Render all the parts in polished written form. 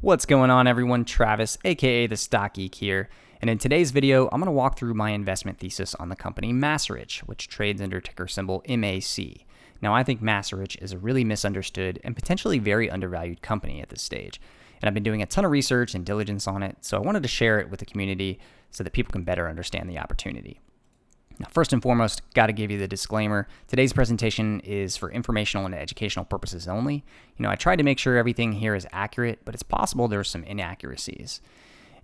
What's going on, everyone? Travis, aka the Stock Geek here, and in today's video, I'm going to walk through my investment thesis on the company Macerich, which trades under ticker symbol MAC. Now, I think Macerich is a really misunderstood and potentially very undervalued company at this stage, and I've been doing a ton of research and diligence on it, so I wanted to share it with the community so that people can better understand the opportunity. Now, first and foremost, got to give you the disclaimer. Today's presentation is for informational and educational purposes only. I tried to make sure everything here is accurate, but it's possible there's some inaccuracies.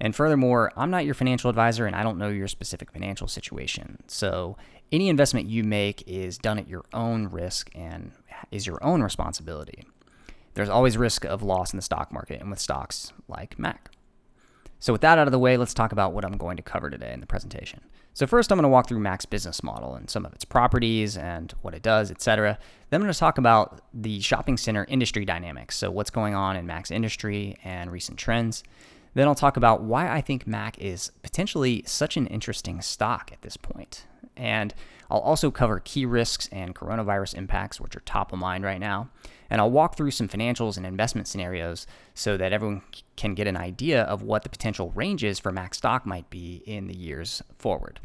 And furthermore, I'm not your financial advisor and I don't know your specific financial situation. So any investment you make is done at your own risk and is your own responsibility. There's always risk of loss in the stock market and with stocks like Mac. So with that out of the way, let's talk about what I'm going to cover today in the presentation. So first, I'm going to walk through Mac's business model and some of its properties and what it does, etc. Then I'm going to talk about the shopping center industry dynamics, so what's going on in Mac's industry and recent trends. Then I'll talk about why I think Mac is potentially such an interesting stock at this point. And I'll also cover key risks and coronavirus impacts, which are top of mind right now. And I'll walk through some financials and investment scenarios so that everyone can get an idea of what the potential ranges for Mac stock might be in the years forward.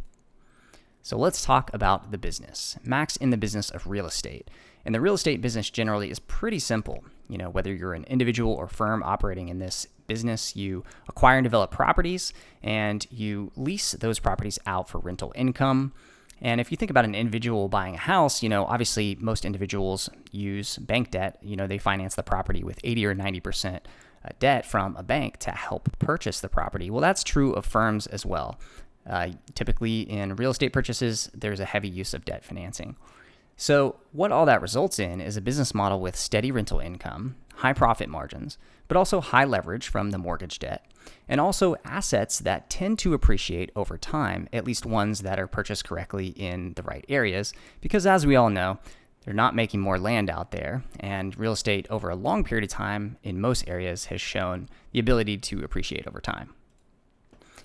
So let's talk about the business. Mac's in the business of real estate. And the real estate business generally is pretty simple. Whether you're an individual or firm operating in this business, you acquire and develop properties and you lease those properties out for rental income. And if you think about an individual buying a house, obviously most individuals use bank debt. They finance the property with 80 or 90% debt from a bank to help purchase the property. Well, that's true of firms as well. Typically in real estate purchases, there's a heavy use of debt financing. So what all that results in is a business model with steady rental income, high profit margins, but also high leverage from the mortgage debt, and also assets that tend to appreciate over time, at least ones that are purchased correctly in the right areas, because as we all know, they're not making more land out there, and real estate over a long period of time in most areas has shown the ability to appreciate over time.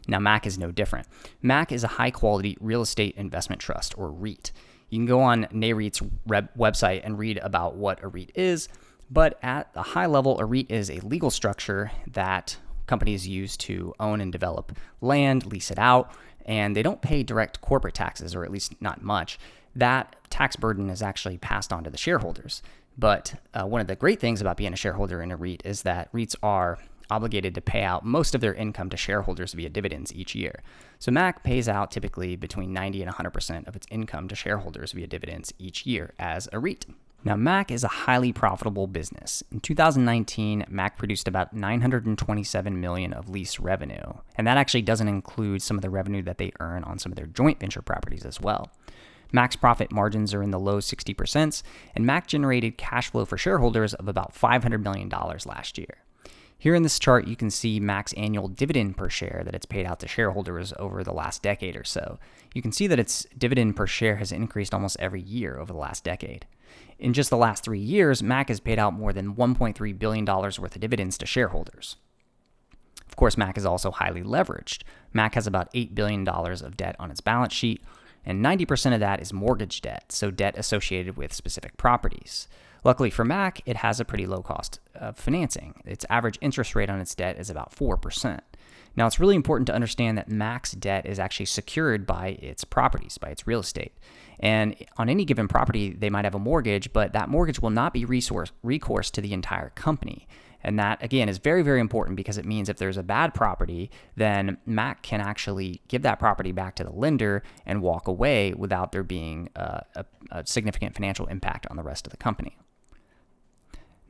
Now, Mac is no different. Mac is a high-quality real estate investment trust, or REIT. You can go on NAREIT's website and read about what a REIT is, but at a high level, a REIT is a legal structure that companies use to own and develop land, lease it out, and they don't pay direct corporate taxes, or at least not much. That tax burden is actually passed on to the shareholders. But one of the great things about being a shareholder in a REIT is that REITs are obligated to pay out most of their income to shareholders via dividends each year. So Mac pays out typically between 90 and 100% of its income to shareholders via dividends each year as a REIT. Now, Mac is a highly profitable business. In 2019, Mac produced about $927 million of lease revenue, and that actually doesn't include some of the revenue that they earn on some of their joint venture properties as well. Mac's profit margins are in the low 60%, and Mac generated cash flow for shareholders of about $500 million last year. Here in this chart, you can see Mac's annual dividend per share that it's paid out to shareholders over the last decade or so. You can see that its dividend per share has increased almost every year over the last decade. In just the last 3 years, Mac has paid out more than $1.3 billion worth of dividends to shareholders. Of course, Mac is also highly leveraged. Mac has about $8 billion of debt on its balance sheet, and 90% of that is mortgage debt, so debt associated with specific properties. Luckily for Mac, it has a pretty low cost of financing. Its average interest rate on its debt is about 4%. Now, it's really important to understand that Mac's debt is actually secured by its properties, by its real estate. And on any given property, they might have a mortgage, but that mortgage will not be recourse to the entire company. And that, again, is very, very important because it means if there's a bad property, then Mac can actually give that property back to the lender and walk away without there being a significant financial impact on the rest of the company.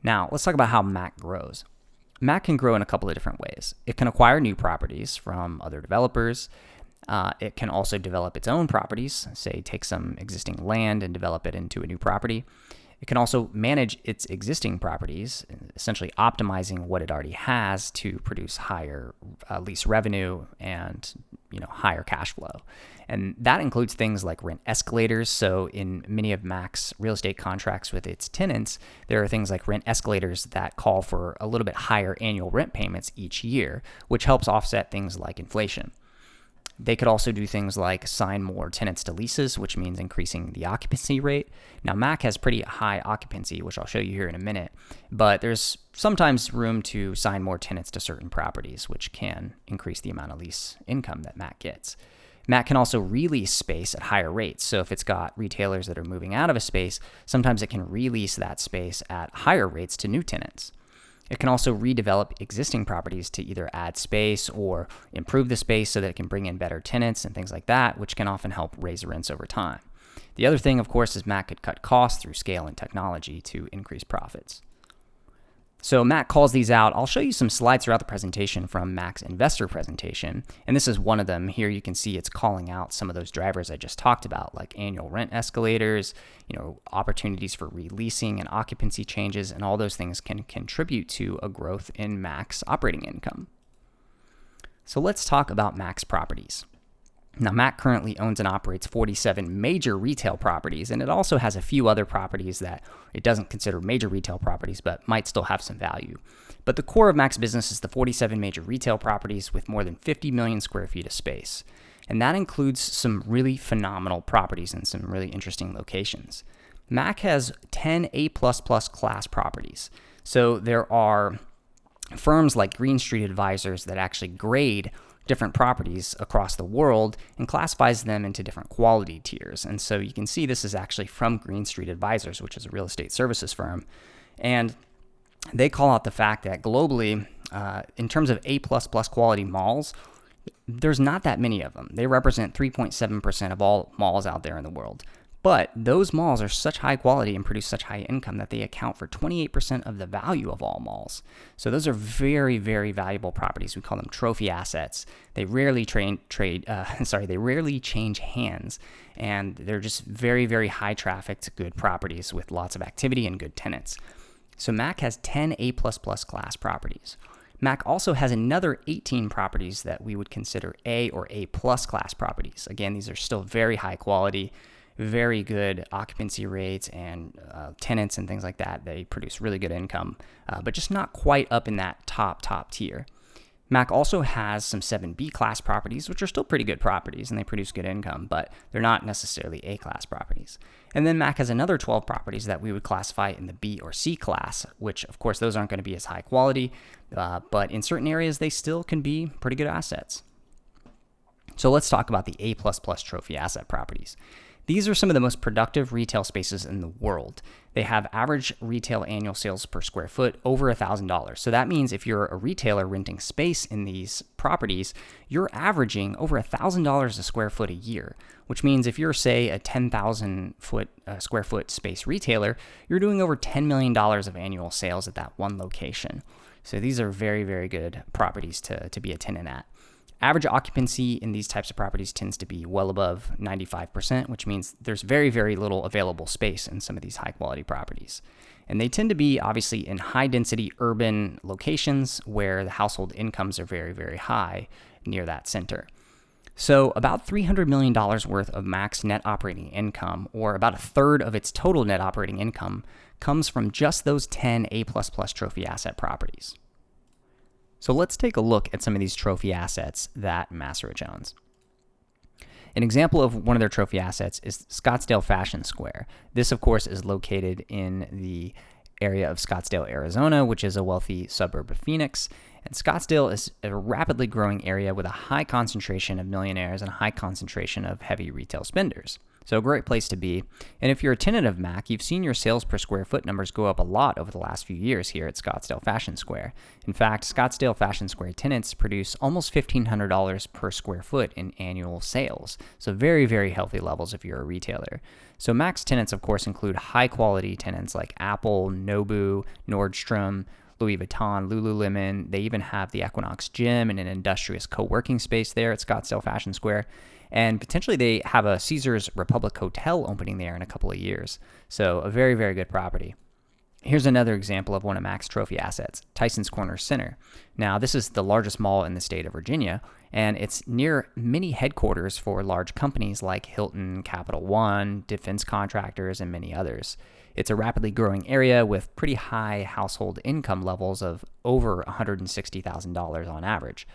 Now, let's talk about how Mac grows. Mac can grow in a couple of different ways. It can acquire new properties from other developers. It can also develop its own properties, say take some existing land and develop it into a new property. It can also manage its existing properties, essentially optimizing what it already has to produce higher lease revenue and higher cash flow. And that includes things like rent escalators. So in many of Mac's real estate contracts with its tenants, there are things like rent escalators that call for a little bit higher annual rent payments each year, which helps offset things like inflation. They could also do things like sign more tenants to leases, which means increasing the occupancy rate. Now, Mac has pretty high occupancy, which I'll show you here in a minute, but there's sometimes room to sign more tenants to certain properties, which can increase the amount of lease income that Mac gets. Mac can also release space at higher rates. So if it's got retailers that are moving out of a space, sometimes it can release that space at higher rates to new tenants. It can also redevelop existing properties to either add space or improve the space so that it can bring in better tenants and things like that, which can often help raise rents over time. The other thing, of course, is Mac could cut costs through scale and technology to increase profits. So Mac calls these out. I'll show you some slides throughout the presentation from Mac's investor presentation, and this is one of them. Here you can see it's calling out some of those drivers I just talked about, like annual rent escalators, opportunities for releasing and occupancy changes, and all those things can contribute to a growth in Mac's operating income. So let's talk about Mac's properties. Now, Mac currently owns and operates 47 major retail properties, and it also has a few other properties that it doesn't consider major retail properties, but might still have some value. But the core of Mac's business is the 47 major retail properties with more than 50 million square feet of space. And that includes some really phenomenal properties in some really interesting locations. Mac has 10 A++ class properties. So there are firms like Green Street Advisors that actually grade different properties across the world and classifies them into different quality tiers. And so you can see this is actually from Green Street Advisors, which is a real estate services firm. And they call out the fact that globally, in terms of A++ quality malls, there's not that many of them. They represent 3.7% of all malls out there in the world. But those malls are such high quality and produce such high income that they account for 28% of the value of all malls. So those are very, very valuable properties. We call them trophy assets. They rarely they rarely change hands, and they're just very, very high trafficked, good properties with lots of activity and good tenants. So Mac has 10 A++ class properties. Mac also has another 18 properties that we would consider A or A+ class properties. Again, these are still very high quality, very good occupancy rates and tenants and things like that. They produce really good income, but just not quite up in that top tier. Mac also has some 7B class properties, which are still pretty good properties, and they produce good income, but they're not necessarily A class properties. And then Mac has another 12 properties that we would classify in the B or C class, which of course those aren't going to be as high quality, but in certain areas they still can be pretty good assets. So let's talk about the A++ trophy asset properties. These are some of the most productive retail spaces in the world. They have average retail annual sales per square foot over $1,000. So that means if you're a retailer renting space in these properties, you're averaging over $1,000 a square foot a year, which means if you're, say, a 10,000 square foot space retailer, you're doing over $10 million of annual sales at that one location. So these are very, very good properties to be a tenant at. Average occupancy in these types of properties tends to be well above 95%, which means there's very, very little available space in some of these high quality properties. And they tend to be obviously in high density urban locations where the household incomes are very, very high near that center. So about $300 million worth of Mac's net operating income, or about a third of its total net operating income, comes from just those 10 A++ trophy asset properties. So let's take a look at some of these trophy assets that Macerich owns. An example of one of their trophy assets is Scottsdale Fashion Square. This, of course, is located in the area of Scottsdale, Arizona, which is a wealthy suburb of Phoenix. And Scottsdale is a rapidly growing area with a high concentration of millionaires and a high concentration of heavy retail spenders. So a great place to be. And if you're a tenant of Mac, you've seen your sales per square foot numbers go up a lot over the last few years here at Scottsdale Fashion Square. In fact, Scottsdale Fashion Square tenants produce almost $1,500 per square foot in annual sales. So very, very healthy levels if you're a retailer. So Mac's tenants, of course, include high-quality tenants like Apple, Nobu, Nordstrom, Louis Vuitton, Lululemon. They even have the Equinox Gym and an industrious co-working space there at Scottsdale Fashion Square. And potentially they have a Caesars Republic Hotel opening there in a couple of years. So a very, very good property. Here's another example of one of Mac's trophy assets, Tyson's Corner Center. Now, this is the largest mall in the state of Virginia, and it's near many headquarters for large companies like Hilton, Capital One, defense contractors, and many others. It's a rapidly growing area with pretty high household income levels of over $160,000 on average.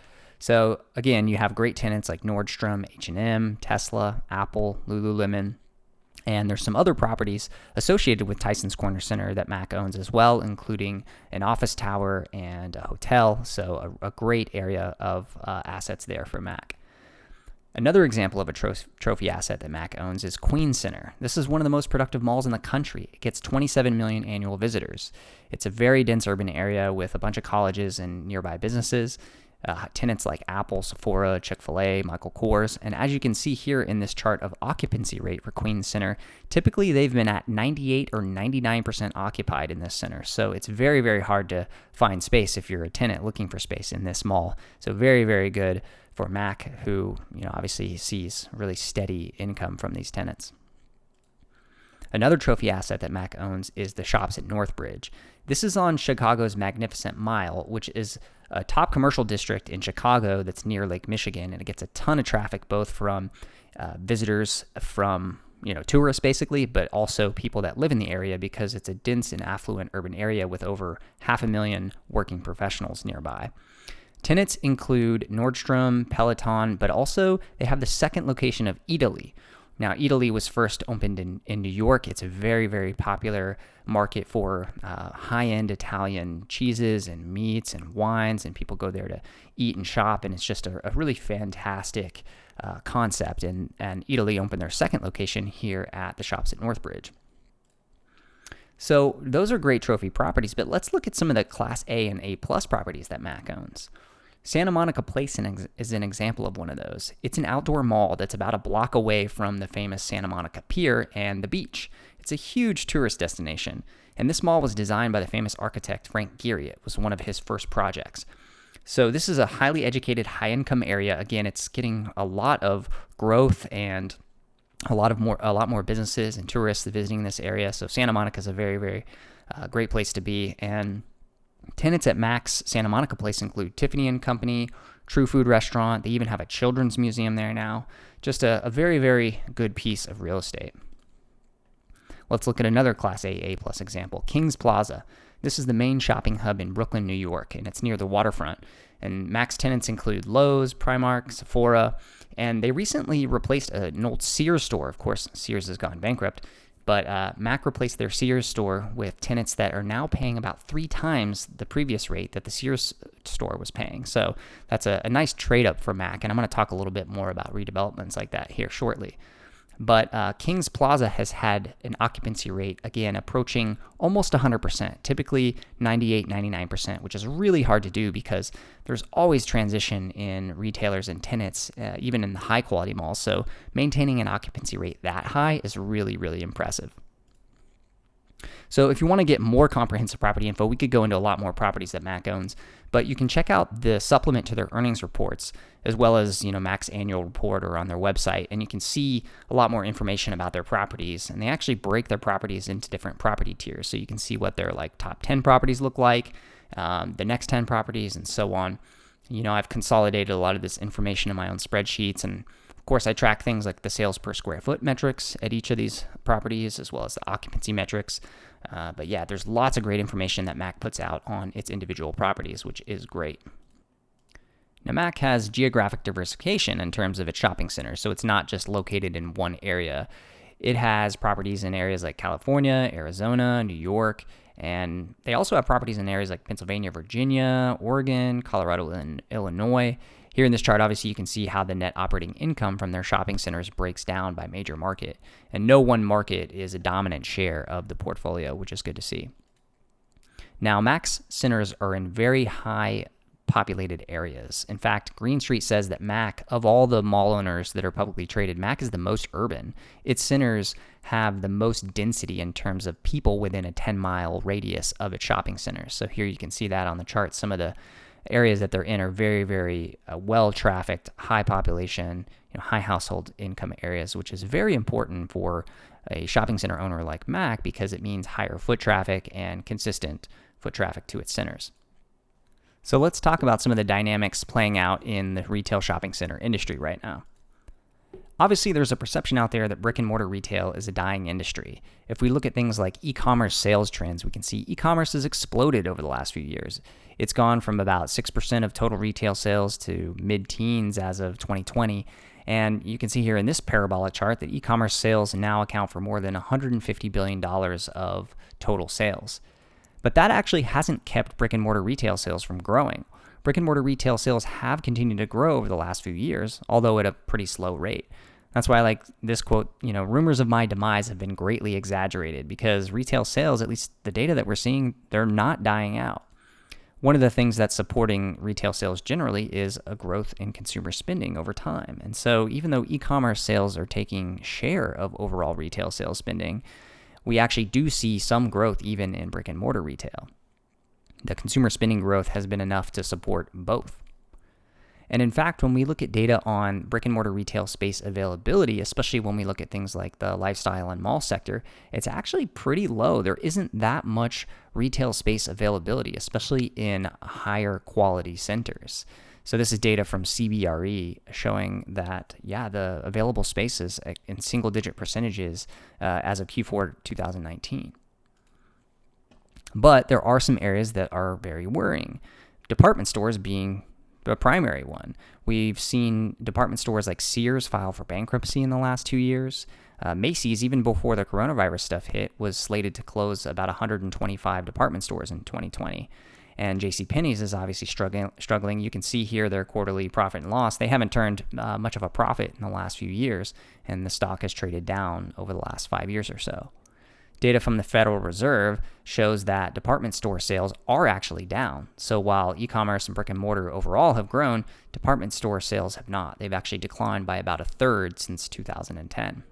So again, you have great tenants like Nordstrom, H&M, Tesla, Apple, Lululemon, and there's some other properties associated with Tyson's Corner Center that Mac owns as well, including an office tower and a hotel. So a great area of assets there for Mac. Another example of a trophy asset that Mac owns is Queens Center. This is one of the most productive malls in the country. It gets 27 million annual visitors. It's a very dense urban area with a bunch of colleges and nearby businesses. Tenants like Apple, Sephora, Chick-fil-A, Michael Kors. And as you can see here in this chart of occupancy rate for Queens Center, typically they've been at 98 or 99% occupied in this center. So it's very, very hard to find space if you're a tenant looking for space in this mall. So very, very good for Mac, who obviously sees really steady income from these tenants. Another trophy asset that Mac owns is the Shops at Northbridge. This is on Chicago's Magnificent Mile, which is a top commercial district in Chicago that's near Lake Michigan, and it gets a ton of traffic both from visitors, from tourists basically, but also people that live in the area because it's a dense and affluent urban area with over 500,000 working professionals nearby. Tenants include Nordstrom, Peloton, but also they have the second location of Italy. Now, Italy was first opened in New York. It's a very, very popular market for high-end Italian cheeses and meats and wines, and people go there to eat and shop, and it's just a really fantastic concept. And Italy opened their second location here at the Shops at Northbridge. So those are great trophy properties, but let's look at some of the Class A and A+ properties that Mac owns. Santa Monica Place is an example of one of those. It's an outdoor mall that's about a block away from the famous Santa Monica Pier and the beach. It's a huge tourist destination, and this mall was designed by the famous architect Frank Gehry. It was one of his first projects. So this is a highly educated, high-income area. Again, it's getting a lot of growth and a lot more businesses and tourists visiting this area. So Santa Monica is a very, very great place to be. And tenants at Mac's Santa Monica Place include Tiffany & Company, True Food Restaurant. They even have a children's museum there now. Just a very, very good piece of real estate. Let's look at another Class A+ example, Kings Plaza. This is the main shopping hub in Brooklyn, New York, and it's near the waterfront. And Mac's tenants include Lowe's, Primark, Sephora, and they recently replaced an old Sears store. Of course, Sears has gone bankrupt, but Mac replaced their Sears store with tenants that are now paying about 3 times the previous rate that the Sears store was paying. So that's a nice trade up for Mac, and I'm going to talk a little bit more about redevelopments like that here shortly. But Kings Plaza has had an occupancy rate, again, approaching almost 100%, typically 98, 99%, which is really hard to do because there's always transition in retailers and tenants, even in the high-quality malls. So maintaining an occupancy rate that high is really, really impressive. So if you want to get more comprehensive property info, we could go into a lot more properties that Mac owns, but you can check out the supplement to their earnings reports, as well as Mac's annual report or on their website, and you can see a lot more information about their properties. And they actually break their properties into different property tiers, so you can see what their top 10 properties look like, the next 10 properties, and so on. I've consolidated a lot of this information in my own spreadsheets, and of course, I track things like the sales per square foot metrics at each of these properties, as well as the occupancy metrics. But yeah, there's lots of great information that Mac puts out on its individual properties, which is great. Now, Mac has geographic diversification in terms of its shopping centers, so it's not just located in one area. It has properties in areas like California, Arizona, New York, and they also have properties in areas like Pennsylvania, Virginia, Oregon, Colorado, and Illinois. Here in this chart, obviously, you can see how the net operating income from their shopping centers breaks down by major market. And no one market is a dominant share of the portfolio, which is good to see. Now, Mac's centers are in very high populated areas. In fact, Green Street says that Mac, of all the mall owners that are publicly traded, Mac is the most urban. Its centers have the most density in terms of people within a 10-mile radius of its shopping centers. So here you can see that on the chart. Some of the areas that they're in are very, very well-trafficked, high population, high household income areas, which is very important for a shopping center owner like Mac because it means higher foot traffic and consistent foot traffic to its centers. So let's talk about some of the dynamics playing out in the retail shopping center industry right now. Obviously, there's a perception out there that brick and mortar retail is a dying industry. If we look at things like e-commerce sales trends, we can see e-commerce has exploded over the last few years. It's gone from about 6% of total retail sales to mid-teens as of 2020. And you can see here in this parabolic chart that e-commerce sales now account for more than $150 billion of total sales. But that actually hasn't kept brick and mortar retail sales from growing. Brick and mortar retail sales have continued to grow over the last few years, although at a pretty slow rate. That's why I like this quote, rumors of my demise have been greatly exaggerated, because retail sales, at least the data that we're seeing, they're not dying out. One of the things that's supporting retail sales generally is a growth in consumer spending over time. And so even though e-commerce sales are taking share of overall retail sales spending, we actually do see some growth even in brick and mortar retail. The consumer spending growth has been enough to support both. And in fact, when we look at data on brick and mortar retail space availability, especially when we look at things like the lifestyle and mall sector, it's actually pretty low. There isn't that much retail space availability, especially in higher quality centers. So this is data from CBRE showing that, the available spaces in single digit percentages as of Q4 2019. But there are some areas that are very worrying. Department stores being the primary one. We've seen department stores like Sears file for bankruptcy in the last 2 years. Macy's, even before the coronavirus stuff hit, was slated to close about 125 department stores in 2020. And JCPenney's is obviously struggling. You can see here their quarterly profit and loss. They haven't turned much of a profit in the last few years, and the stock has traded down over the last 5 years or so. Data from the Federal Reserve shows that department store sales are actually down. So while e-commerce and brick and mortar overall have grown, department store sales have not. They've actually declined by about a third since 2010.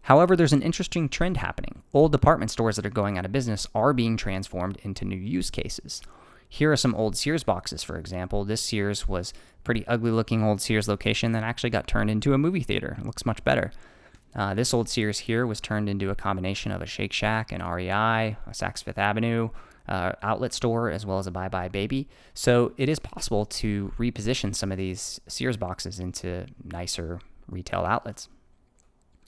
However, there's an interesting trend happening. Old department stores that are going out of business are being transformed into new use cases. Here are some old Sears boxes, for example. This Sears was a pretty ugly looking old Sears location that actually got turned into a movie theater. It looks much better. This old Sears here was turned into a combination of a Shake Shack, an REI, a Saks Fifth Avenue outlet store, as well as a Bye Bye Baby. So it is possible to reposition some of these Sears boxes into nicer retail outlets.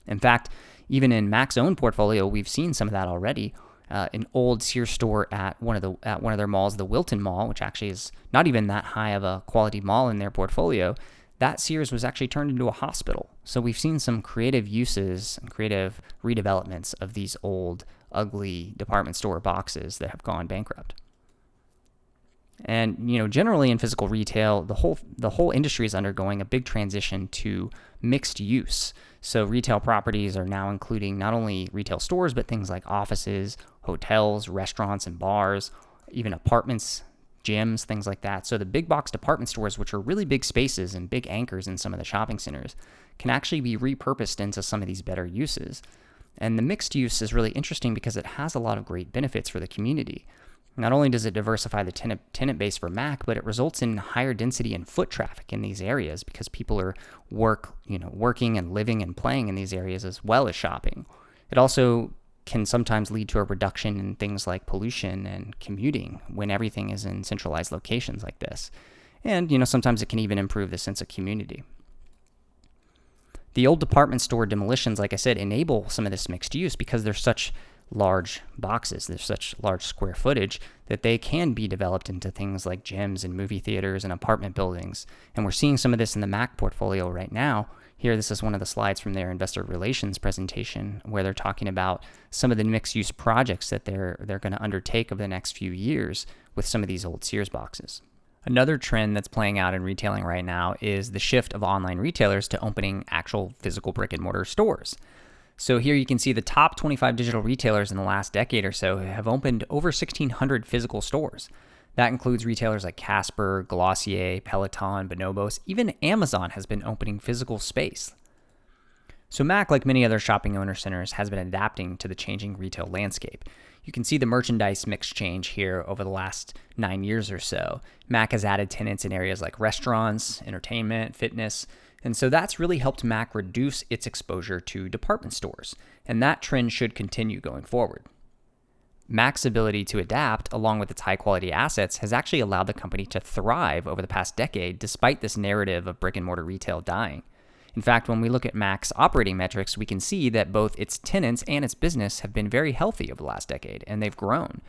In fact, even in Mac's own portfolio, we've seen some of that already. An old Sears store at one of their malls, the Wilton Mall, which actually is not even that high of a quality mall in their portfolio. That Sears was actually turned into a hospital. So we've seen some creative uses and creative redevelopments of these old, ugly department store boxes that have gone bankrupt. And generally in physical retail, the whole industry is undergoing a big transition to mixed use. So retail properties are now including not only retail stores, but things like offices, hotels, restaurants, and bars, even apartments, gyms, things like that. So the big box department stores, which are really big spaces and big anchors in some of the shopping centers, can actually be repurposed into some of these better uses. And the mixed use is really interesting because it has a lot of great benefits for the community. Not only does it diversify the tenant base for Mac, but it results in higher density and foot traffic in these areas because people are working and living and playing in these areas as well as shopping. It also can sometimes lead to a reduction in things like pollution and commuting when everything is in centralized locations like this. And, sometimes it can even improve the sense of community. The old department store demolitions, like I said, enable some of this mixed use because they're such large boxes, there's such large square footage that they can be developed into things like gyms and movie theaters and apartment buildings. And we're seeing some of this in the Mac portfolio right now. Here, this is one of the slides from their investor relations presentation where they're talking about some of the mixed-use projects that they're going to undertake over the next few years with some of these old Sears boxes. Another trend that's playing out in retailing right now is the shift of online retailers to opening actual physical brick-and-mortar stores. So here you can see the top 25 digital retailers in the last decade or so have opened over 1,600 physical stores. That includes retailers like Casper, Glossier, Peloton, Bonobos. Even Amazon has been opening physical space. So Mac, like many other shopping owner centers, has been adapting to the changing retail landscape. You can see the merchandise mix change here over the last 9 years or so. Mac has added tenants in areas like restaurants, entertainment, fitness, and so that's really helped Mac reduce its exposure to department stores, and that trend should continue going forward. Mac's ability to adapt, along with its high-quality assets, has actually allowed the company to thrive over the past decade despite this narrative of brick-and-mortar retail dying. In fact, when we look at Mac's operating metrics, we can see that both its tenants and its business have been very healthy over the last decade, and they've grown.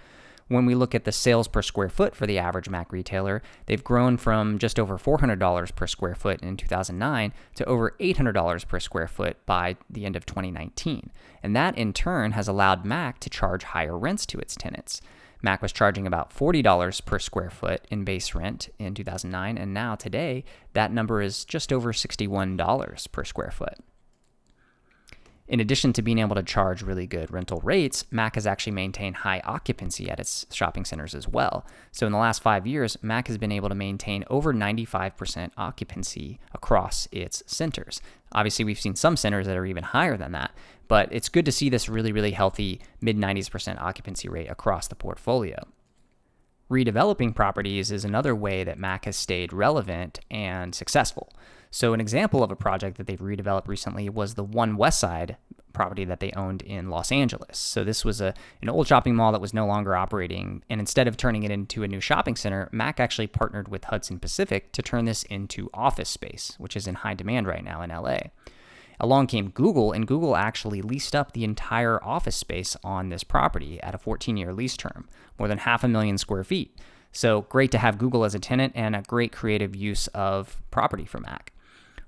When we look at the sales per square foot for the average Mac retailer, they've grown from just over $400 per square foot in 2009 to over $800 per square foot by the end of 2019. And that in turn has allowed Mac to charge higher rents to its tenants. Mac was charging about $40 per square foot in base rent in 2009, and now today that number is just over $61 per square foot. In addition to being able to charge really good rental rates, Mac has actually maintained high occupancy at its shopping centers as well. So in the last 5 years, Mac has been able to maintain over 95% occupancy across its centers. Obviously, we've seen some centers that are even higher than that, but it's good to see this really, really healthy mid-90s% occupancy rate across the portfolio. Redeveloping properties is another way that Mac has stayed relevant and successful. So an example of a project that they've redeveloped recently was the One Westside property that they owned in Los Angeles. So this was an old shopping mall that was no longer operating, and instead of turning it into a new shopping center, Mac actually partnered with Hudson Pacific to turn this into office space, which is in high demand right now in LA. Along came Google, and Google actually leased up the entire office space on this property at a 14-year lease term, more than 500,000 square feet. So great to have Google as a tenant and a great creative use of property for Mac.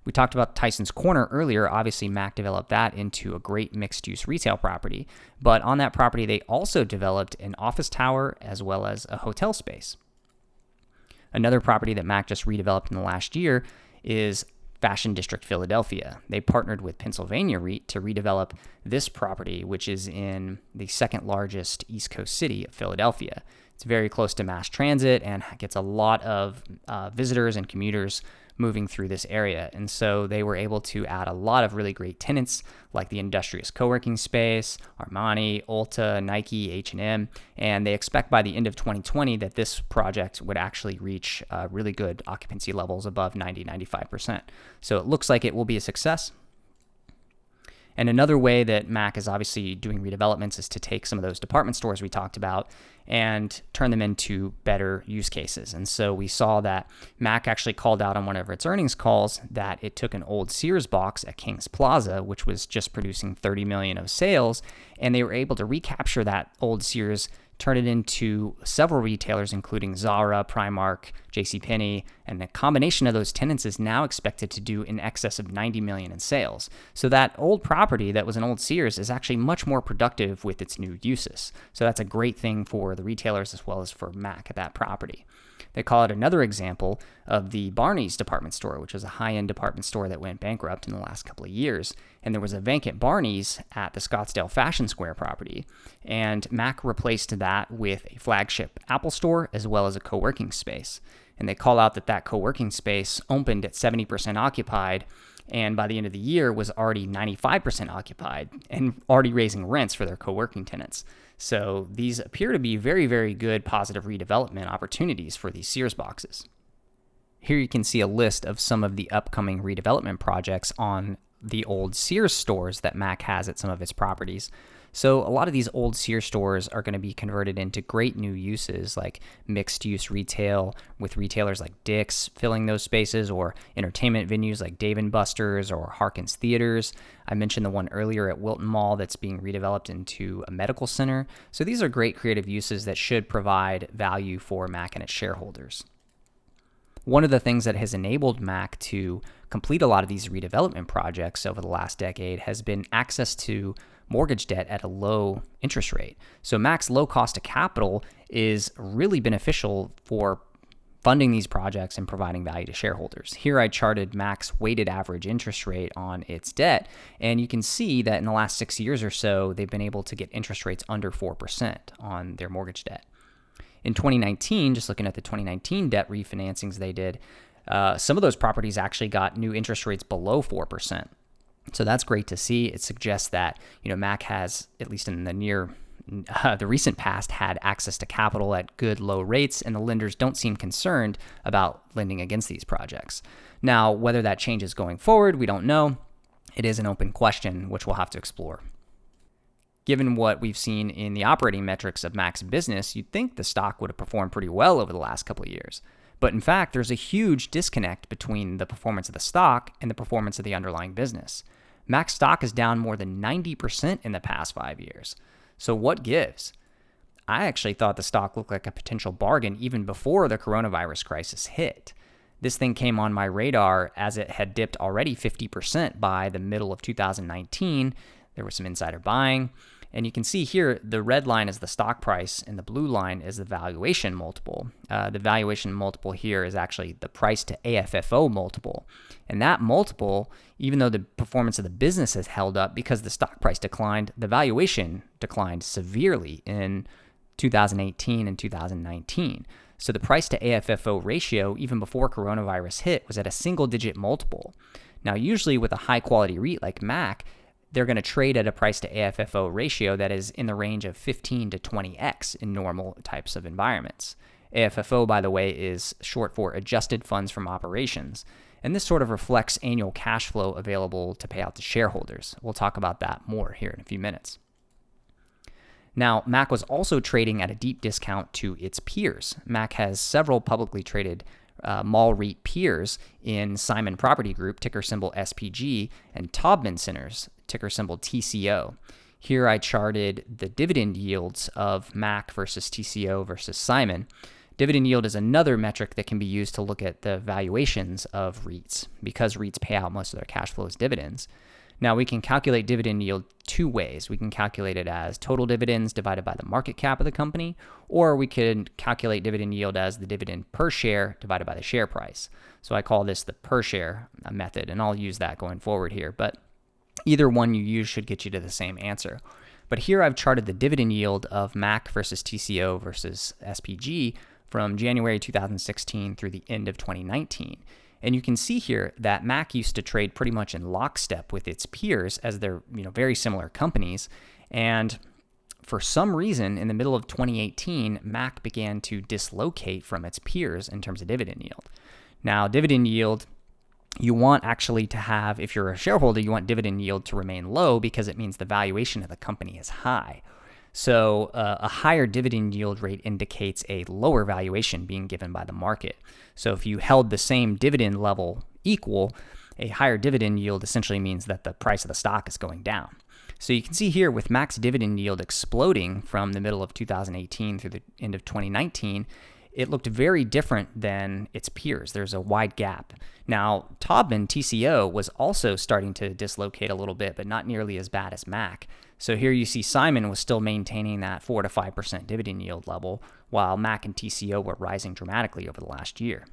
We talked about Tyson's Corner earlier. Obviously, Mac developed that into a great mixed-use retail property. But on that property, they also developed an office tower as well as a hotel space. Another property that Mac just redeveloped in the last year is Fashion District Philadelphia. They partnered with Pennsylvania REIT to redevelop this property, which is in the second largest East Coast city of Philadelphia. It's very close to mass transit and gets a lot of visitors and commuters moving through this area. And so they were able to add a lot of really great tenants like the Industrious co-working space, Armani, Ulta, Nike, H&M, and they expect by the end of 2020 that this project would actually reach really good occupancy levels above 90-95%. So it looks like it will be a success. And another way that Mac is obviously doing redevelopments is to take some of those department stores we talked about and turn them into better use cases. And so we saw that Mac actually called out on one of its earnings calls that it took an old Sears box at Kings Plaza, which was just producing $30 million of sales, and they were able to recapture that old Sears, turn it into several retailers, including Zara, Primark, JCPenney, and the combination of those tenants is now expected to do in excess of $90 million in sales. So that old property that was an old Sears is actually much more productive with its new uses. So that's a great thing for the retailers as well as for Mac at that property. They call it another example of the Barney's department store, which was a high-end department store that went bankrupt in the last couple of years. And there was a vacant Barney's at the Scottsdale Fashion Square property. And Mac replaced that with a flagship Apple store as well as a co-working space. And they call out that that co-working space opened at 70% occupied, and by the end of the year was already 95% occupied and already raising rents for their co-working tenants. So these appear to be very, very good positive redevelopment opportunities for these Sears boxes. Here you can see a list of some of the upcoming redevelopment projects on the old Sears stores that Mac has at some of its properties. So a lot of these old Sears stores are going to be converted into great new uses like mixed-use retail with retailers like Dick's filling those spaces, or entertainment venues like Dave & Buster's or Harkins Theaters. I mentioned the one earlier at Wilton Mall that's being redeveloped into a medical center. So these are great creative uses that should provide value for Mac and its shareholders. One of the things that has enabled Mac to complete a lot of these redevelopment projects over the last decade has been access to mortgage debt at a low interest rate. So Mac's low cost of capital is really beneficial for funding these projects and providing value to shareholders. Here I charted Mac's weighted average interest rate on its debt, and you can see that in the last 6 years or so, they've been able to get interest rates under 4% on their mortgage debt. In 2019, just looking at the 2019 debt refinancings they did, some of those properties actually got new interest rates below 4%. So that's great to see. It suggests that, Mac has, at least in the recent past, had access to capital at good low rates, and the lenders don't seem concerned about lending against these projects. Now, whether that changes going forward, we don't know. It is an open question, which we'll have to explore. Given what we've seen in the operating metrics of Mac's business, you'd think the stock would have performed pretty well over the last couple of years. But in fact, there's a huge disconnect between the performance of the stock and the performance of the underlying business. Mac's stock is down more than 90% in the past 5 years. So what gives? I actually thought the stock looked like a potential bargain even before the coronavirus crisis hit. This thing came on my radar as it had dipped already 50% by the middle of 2019. There was some insider buying. And you can see here, the red line is the stock price and the blue line is the valuation multiple. The valuation multiple here is actually the price to AFFO multiple. And that multiple, even though the performance of the business has held up because the stock price declined, the valuation declined severely in 2018 and 2019. So the price to AFFO ratio, even before coronavirus hit, was at a single-digit multiple. Now, usually with a high-quality REIT like Mac, they're going to trade at a price to AFFO ratio that is in the range of 15 to 20x in normal types of environments. AFFO, by the way, is short for adjusted funds from operations. And this sort of reflects annual cash flow available to pay out to shareholders. We'll talk about that more here in a few minutes. Now, Mac was also trading at a deep discount to its peers. Mac has several publicly traded mall REIT peers in Simon Property Group, ticker symbol SPG, and Taubman Centers, ticker symbol TCO. Here I charted the dividend yields of Mac versus TCO versus Simon. Dividend yield is another metric that can be used to look at the valuations of REITs because REITs pay out most of their cash flow as dividends. Now, we can calculate dividend yield two ways. We can calculate it as total dividends divided by the market cap of the company, or we can calculate dividend yield as the dividend per share divided by the share price. So I call this the per share method, and I'll use that going forward here. But either one you use should get you to the same answer. But here I've charted the dividend yield of Mac versus TCO versus SPG from January 2016 through the end of 2019. And you can see here that Mac used to trade pretty much in lockstep with its peers as they're very similar companies. And for some reason, in the middle of 2018, Mac began to dislocate from its peers in terms of dividend yield. Now, dividend yield, you want actually to have, if you're a shareholder, you want dividend yield to remain low because it means the valuation of the company is high. So a higher dividend yield rate indicates a lower valuation being given by the market. So if you held the same dividend level equal, a higher dividend yield essentially means that the price of the stock is going down. So you can see here with Mac's dividend yield exploding from the middle of 2018 through the end of 2019, it looked very different than its peers. There's a wide gap. Now, Taubman, TCO, was also starting to dislocate a little bit, but not nearly as bad as Mac. So here you see Simon was still maintaining that 4 to 5% dividend yield level, while Mac and TCO were rising dramatically over the last year.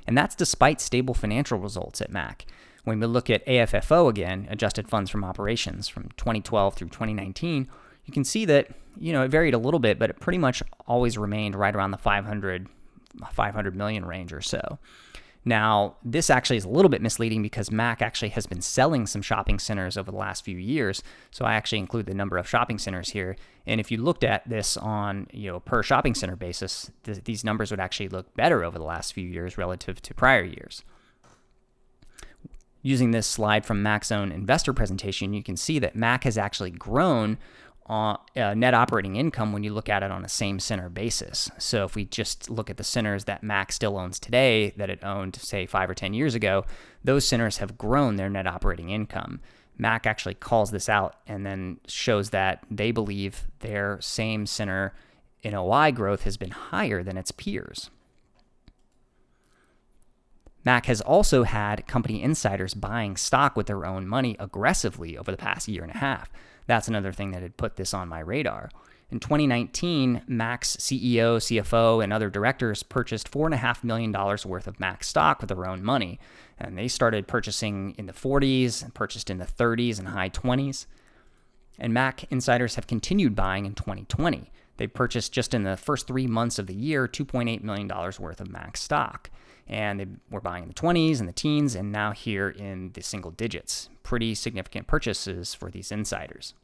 And that's despite stable financial results at Mac. When we look at AFFO again, adjusted funds from operations from 2012 through 2019, you can see that it varied a little bit, but it pretty much always remained right around the 500 million range or so. Now, this actually is a little bit misleading because Mac actually has been selling some shopping centers over the last few years. So I actually include the number of shopping centers here. And if you looked at this on per shopping center basis, these numbers would actually look better over the last few years relative to prior years. Using this slide from Mac's own investor presentation, you can see that Mac has actually grown net operating income when you look at it on a same center basis. So if we just look at the centers that Mac still owns today that it owned, say, 5 or 10 years ago, those centers have grown their net operating income. Mac actually calls this out and then shows that they believe their same center NOI growth has been higher than its peers. Mac has also had company insiders buying stock with their own money aggressively over the past year and a half. That's another thing that had put this on my radar. In 2019, Mac's CEO, CFO, and other directors purchased $4.5 million worth of Mac stock with their own money. And they started purchasing in the 40s and purchased in the 30s and high 20s. And Mac insiders have continued buying in 2020. They purchased just in the first 3 months of the year $2.8 million worth of Mac stock. And they were buying in the 20s and the teens, and now here in the single digits. Pretty significant purchases for these insiders.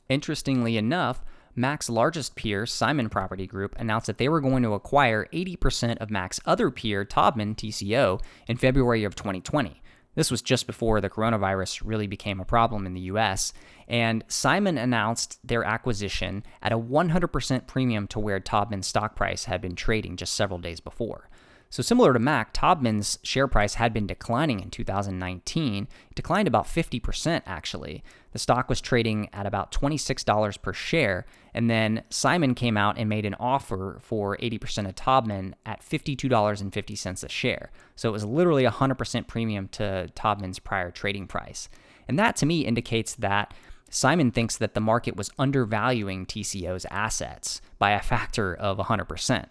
Interestingly enough, Mac's largest peer, Simon Property Group, announced that they were going to acquire 80% of Mac's other peer, Taubman, TCO, in February of 2020. This was just before the coronavirus really became a problem in the US, and Simon announced their acquisition at a 100% premium to where Taubman's stock price had been trading just several days before. So similar to Mac, Taubman's share price had been declining in 2019. It declined about 50% actually. The stock was trading at about $26 per share, and then Simon came out and made an offer for 80% of Taubman at $52.50 a share. So it was literally a 100% premium to Taubman's prior trading price. And that to me indicates that Simon thinks that the market was undervaluing TCO's assets by a factor of 100%.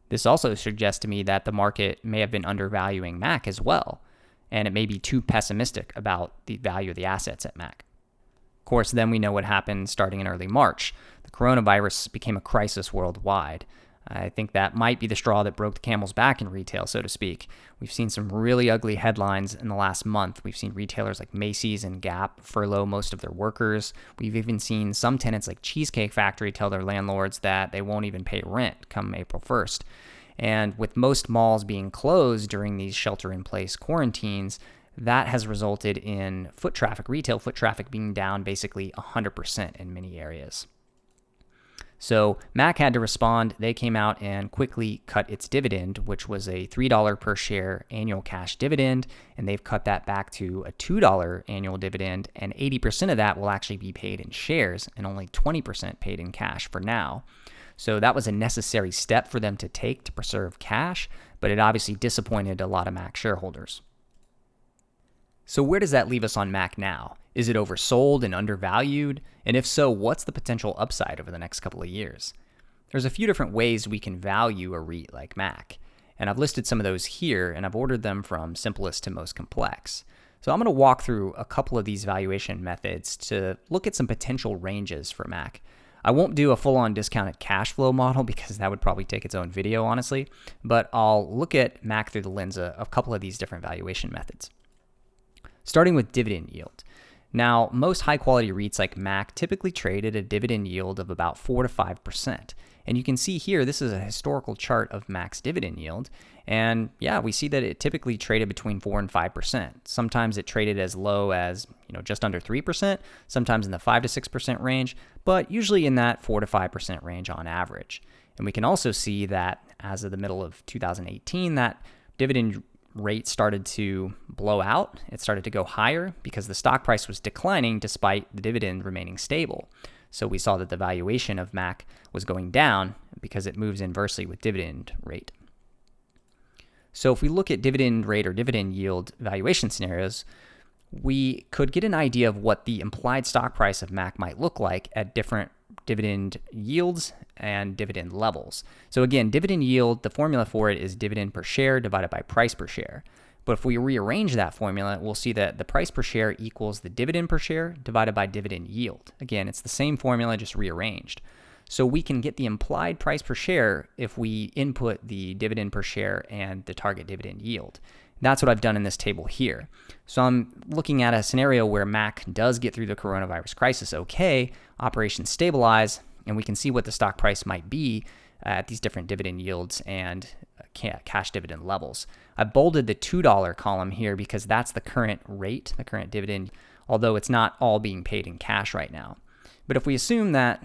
This also suggests to me that the market may have been undervaluing Mac as well, and it may be too pessimistic about the value of the assets at Mac. Of course, then we know what happened starting in early March. The coronavirus became a crisis worldwide. I think that might be the straw that broke the camel's back in retail, so to speak. We've seen some really ugly headlines in the last month. We've seen retailers like Macy's and Gap furlough most of their workers. We've even seen some tenants like Cheesecake Factory tell their landlords that they won't even pay rent come April 1st. And with most malls being closed during these shelter-in-place quarantines, that has resulted in retail foot traffic being down basically 100% in many areas. So Mac had to respond. They came out and quickly cut its dividend, which was a $3 per share annual cash dividend, and they've cut that back to a $2 annual dividend, and 80% of that will actually be paid in shares and only 20% paid in cash for now. So that was a necessary step for them to take to preserve cash, but it obviously disappointed a lot of Mac shareholders. So where does that leave us on Mac now? Is it oversold and undervalued? And if so, what's the potential upside over the next couple of years? There's a few different ways we can value a REIT like Mac, and I've listed some of those here, and I've ordered them from simplest to most complex. So I'm going to walk through a couple of these valuation methods to look at some potential ranges for Mac. I won't do a full-on discounted cash flow model because that would probably take its own video, honestly, but I'll look at Mac through the lens of a couple of these different valuation methods. Starting with dividend yield. Now, most high-quality REITs like Mac typically trade at a dividend yield of about 4 to 5%. And you can see here, this is a historical chart of Mac's dividend yield. And yeah, we see that it typically traded between 4 and 5%. Sometimes it traded as low as, just under 3%, sometimes in the 5 to 6% range, but usually in that 4 to 5% range on average. And we can also see that as of the middle of 2018, that dividend rate started to blow out. It started to go higher because the stock price was declining despite the dividend remaining stable. So we saw that the valuation of Mac was going down because it moves inversely with dividend rate. So if we look at dividend rate or dividend yield valuation scenarios, we could get an idea of what the implied stock price of Mac might look like at different dividend yields and dividend levels. So again, dividend yield, the formula for it is dividend per share divided by price per share. But if we rearrange that formula, we'll see that the price per share equals the dividend per share divided by dividend yield. Again, it's the same formula, just rearranged. So we can get the implied price per share if we input the dividend per share and the target dividend yield. That's what I've done in this table here. So I'm looking at a scenario where Mac does get through the coronavirus crisis okay, operations stabilize, and we can see what the stock price might be at these different dividend yields and cash dividend levels. I bolded the $2 column here because that's the current rate, the current dividend, although it's not all being paid in cash right now. But if we assume that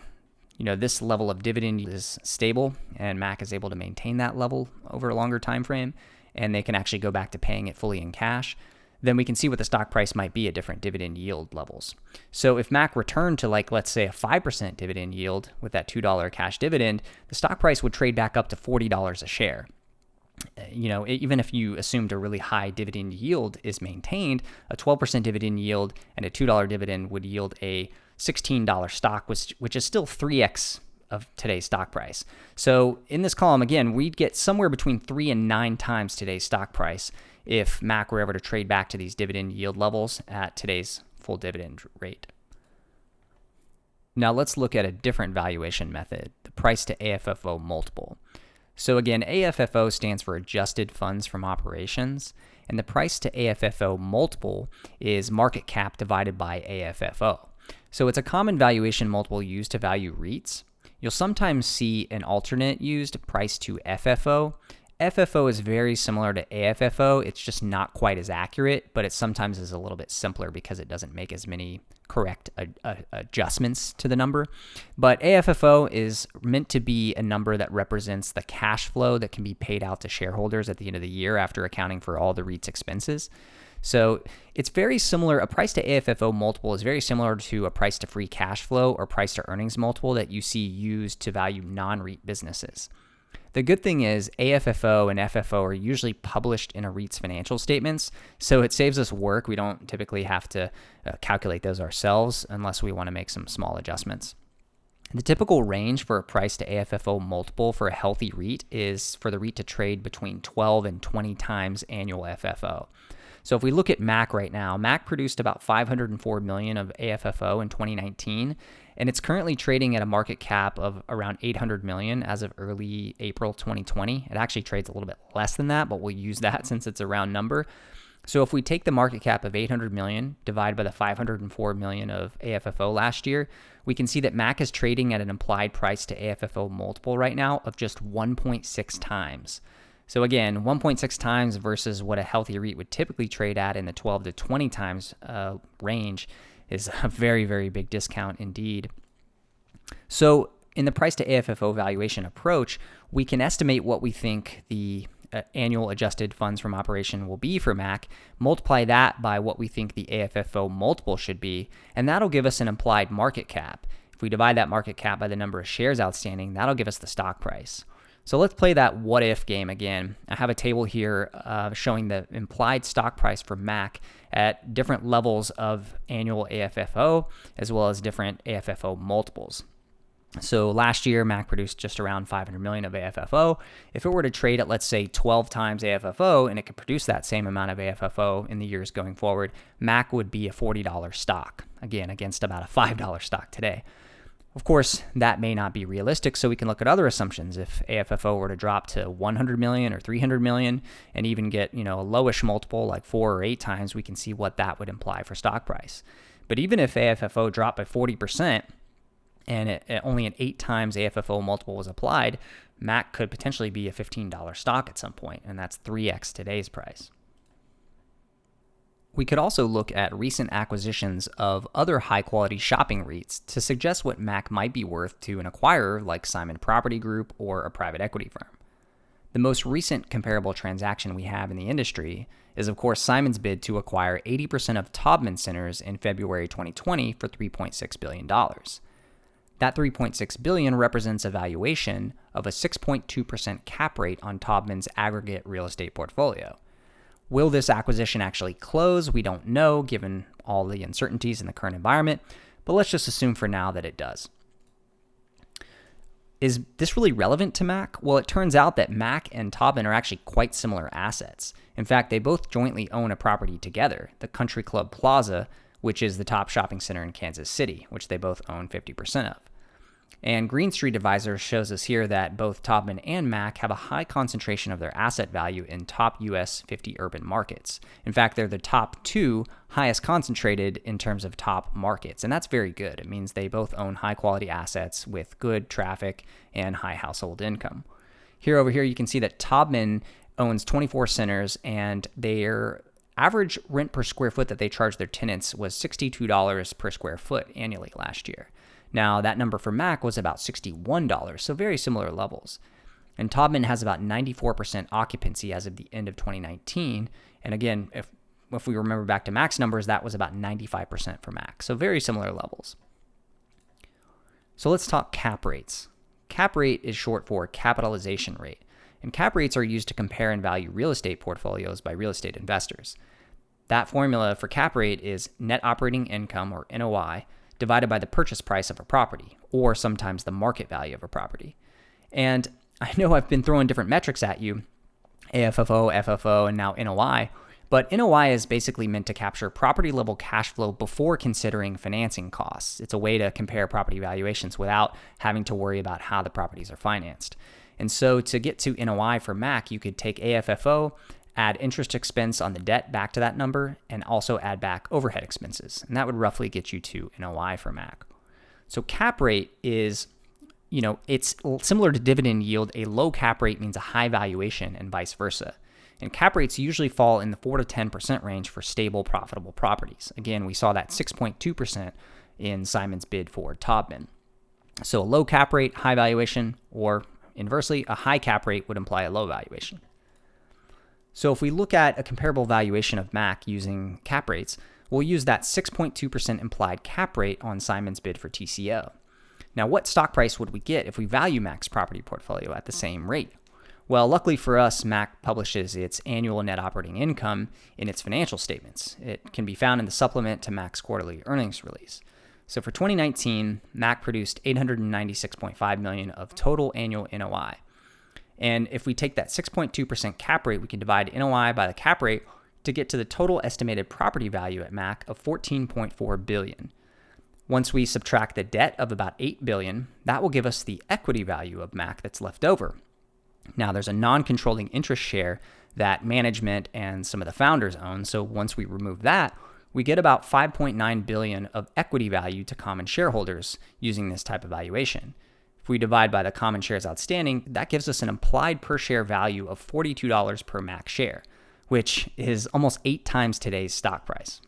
this level of dividend is stable and Mac is able to maintain that level over a longer time frame, and they can actually go back to paying it fully in cash, then we can see what the stock price might be at different dividend yield levels. So if Mac returned to let's say a 5% dividend yield with that $2 cash dividend, the stock price would trade back up to $40 a share. Even if you assumed a really high dividend yield is maintained, a 12% dividend yield and a $2 dividend would yield a $16 stock, which is still 3x of today's stock price. So in this column, again, we'd get somewhere between 3 and 9 times today's stock price if Mac were ever to trade back to these dividend yield levels at today's full dividend rate. Now let's look at a different valuation method, the Price-To-AFFO multiple. So again, AFFO stands for adjusted funds from operations, and the Price-To-AFFO multiple is market cap divided by AFFO. So it's a common valuation multiple used to value REITs. You'll sometimes see an alternate used, Price-To-FFO. FFO is very similar to AFFO. It's just not quite as accurate, but it sometimes is a little bit simpler because it doesn't make as many correct adjustments to the number. But AFFO is meant to be a number that represents the cash flow that can be paid out to shareholders at the end of the year after accounting for all the REIT's expenses. So it's very similar. A price to AFFO multiple is very similar to a price to free cash flow or price to earnings multiple that you see used to value non-REIT businesses. The good thing is AFFO and FFO are usually published in a REIT's financial statements, so it saves us work. We don't typically have to calculate those ourselves unless we want to make some small adjustments. The typical range for a price to AFFO multiple for a healthy REIT is for the REIT to trade between 12 and 20 times annual FFO. So if we look at Mac right now, Mac produced about $504 million of AFFO in 2019, and it's currently trading at a market cap of around $800 million as of early April 2020. It actually trades a little bit less than that, but we'll use that since it's a round number. So if we take the market cap of $800 million divided by the $504 million of AFFO last year, we can see that Mac is trading at an implied price to AFFO multiple right now of just 1.6 times. So again, 1.6 times versus what a healthy REIT would typically trade at in the 12 to 20 times range is a very, very big discount indeed. So in the price to AFFO valuation approach, we can estimate what we think the annual adjusted funds from operation will be for Mac, multiply that by what we think the AFFO multiple should be, and that'll give us an implied market cap. If we divide that market cap by the number of shares outstanding, that'll give us the stock price. So let's play that what if game again. I have a table here showing the implied stock price for Mac at different levels of annual AFFO as well as different AFFO multiples. So last year, Mac produced just around $500 million of AFFO. If it were to trade at, let's say, 12 times AFFO, and it could produce that same amount of AFFO in the years going forward, Mac would be a $40 stock, again, against about a $5 stock today. Of course, that may not be realistic, so we can look at other assumptions. If AFFO were to drop to 100 million or 300 million and even get, a lowish multiple like 4 or 8 times, we can see what that would imply for stock price. But even if AFFO dropped by 40% and only an 8 times AFFO multiple was applied, Mac could potentially be a $15 stock at some point, and that's 3x today's price. We could also look at recent acquisitions of other high-quality shopping REITs to suggest what Mac might be worth to an acquirer like Simon Property Group or a private equity firm. The most recent comparable transaction we have in the industry is, of course, Simon's bid to acquire 80% of Taubman Centers in February 2020 for $3.6 billion. That $3.6 billion represents a valuation of a 6.2% cap rate on Taubman's aggregate real estate portfolio. Will this acquisition actually close? We don't know, given all the uncertainties in the current environment, but let's just assume for now that it does. Is this really relevant to Mac? Well, it turns out that Mac and Taubman are actually quite similar assets. In fact, they both jointly own a property together, the Country Club Plaza, which is the top shopping center in Kansas City, which they both own 50% of. And Green Street Advisor shows us here that both Taubman and Mac have a high concentration of their asset value in top US 50 urban markets. In fact, they're the top 2 highest concentrated in terms of top markets, and that's very good. It means they both own high-quality assets with good traffic and high household income. Over here, you can see that Taubman owns 24 centers, and their average rent per square foot that they charge their tenants was $62 per square foot annually last year. Now, that number for Mac was about $61, so very similar levels. And Taubman has about 94% occupancy as of the end of 2019. And again, if we remember back to Mac's numbers, that was about 95% for Mac. So very similar levels. So let's talk cap rates. Cap rate is short for capitalization rate. And cap rates are used to compare and value real estate portfolios by real estate investors. That formula for cap rate is net operating income, or NOI, divided by the purchase price of a property, or sometimes the market value of a property. And I know I've been throwing different metrics at you, AFFO, FFO, and now NOI, but NOI is basically meant to capture property level cash flow before considering financing costs. It's a way to compare property valuations without having to worry about how the properties are financed. And so to get to NOI for Mac, you could take AFFO, add interest expense on the debt back to that number, and also add back overhead expenses. And that would roughly get you to NOI for Mac. So cap rate is it's similar to dividend yield. A low cap rate means a high valuation and vice versa. And cap rates usually fall in the 4 to 10% range for stable, profitable properties. Again, we saw that 6.2% in Simon's bid for Taubman. So a low cap rate, high valuation, or inversely, a high cap rate would imply a low valuation. So if we look at a comparable valuation of MAC using cap rates, we'll use that 6.2% implied cap rate on Simon's bid for TCO. Now, what stock price would we get if we value MAC's property portfolio at the same rate? Well, luckily for us, MAC publishes its annual net operating income in its financial statements. It can be found in the supplement to MAC's quarterly earnings release. So for 2019, MAC produced $896.5 million of total annual NOI. And if we take that 6.2% cap rate, we can divide NOI by the cap rate to get to the total estimated property value at MAC of $14.4 billion. Once we subtract the debt of about $8 billion, that will give us the equity value of MAC that's left over. Now, there's a non-controlling interest share that management and some of the founders own. So once we remove that, we get about $5.9 billion of equity value to common shareholders using this type of valuation. If we divide by the common shares outstanding, that gives us an implied per share value of $42 per MAC share, which is almost 8 times today's stock price.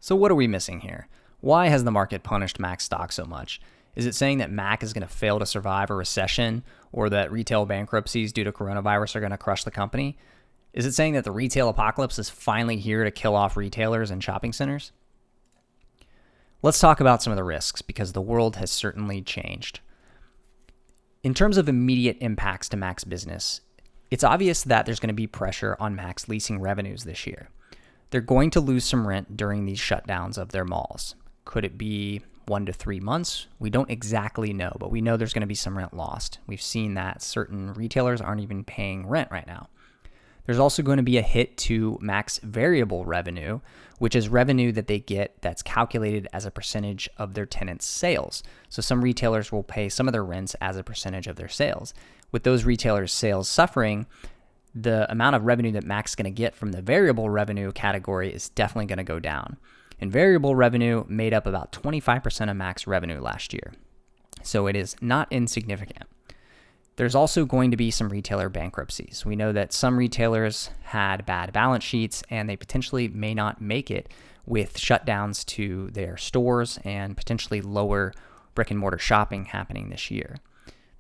So what are we missing here? Why has the market punished MAC stock so much? Is it saying that MAC is going to fail to survive a recession, or that retail bankruptcies due to coronavirus are going to crush the company? Is it saying that the retail apocalypse is finally here to kill off retailers and shopping centers? Let's talk about some of the risks, because the world has certainly changed. In terms of immediate impacts to MAC's business, it's obvious that there's going to be pressure on MAC's leasing revenues this year. They're going to lose some rent during these shutdowns of their malls. Could it be 1 to 3 months? We don't exactly know, but we know there's going to be some rent lost. We've seen that certain retailers aren't even paying rent right now. There's also going to be a hit to MAC's variable revenue, which is revenue that they get that's calculated as a percentage of their tenants' sales. So some retailers will pay some of their rents as a percentage of their sales. With those retailers' sales suffering, the amount of revenue that MAC's going to get from the variable revenue category is definitely going to go down. And variable revenue made up about 25% of MAC's revenue last year. So it is not insignificant. There's also going to be some retailer bankruptcies. We know that some retailers had bad balance sheets and they potentially may not make it with shutdowns to their stores and potentially lower brick and mortar shopping happening this year.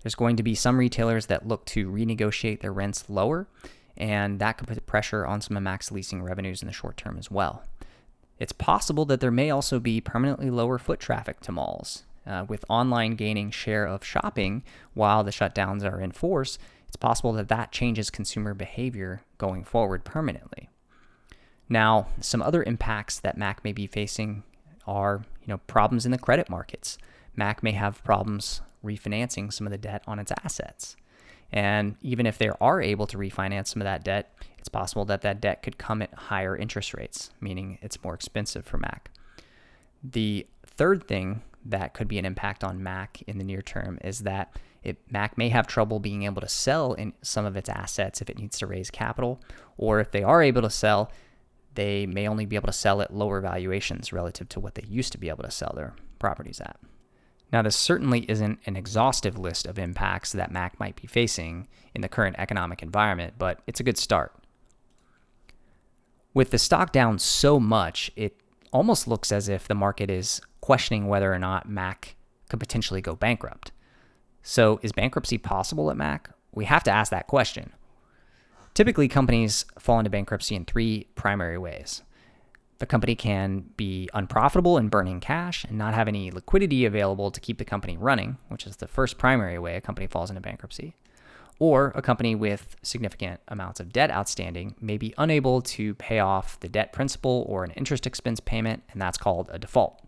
There's going to be some retailers that look to renegotiate their rents lower, and that could put pressure on some of MAC's leasing revenues in the short term as well. It's possible that there may also be permanently lower foot traffic to malls. With online gaining share of shopping while the shutdowns are in force, it's possible that that changes consumer behavior going forward permanently. Now, some other impacts that MAC may be facing are, problems in the credit markets. MAC may have problems refinancing some of the debt on its assets. And even if they are able to refinance some of that debt, it's possible that that debt could come at higher interest rates, meaning it's more expensive for MAC. The third thing that could be an impact on MAC in the near term is that MAC may have trouble being able to sell in some of its assets if it needs to raise capital, or if they are able to sell, they may only be able to sell at lower valuations relative to what they used to be able to sell their properties at. Now, this certainly isn't an exhaustive list of impacts that MAC might be facing in the current economic environment, but it's a good start. With the stock down so much, it almost looks as if the market is questioning whether or not MAC could potentially go bankrupt. So is bankruptcy possible at MAC? We have to ask that question. Typically, companies fall into bankruptcy in 3 primary ways. The company can be unprofitable and burning cash and not have any liquidity available to keep the company running, which is the first primary way a company falls into bankruptcy. Or a company with significant amounts of debt outstanding may be unable to pay off the debt principal or an interest expense payment, and that's called a default.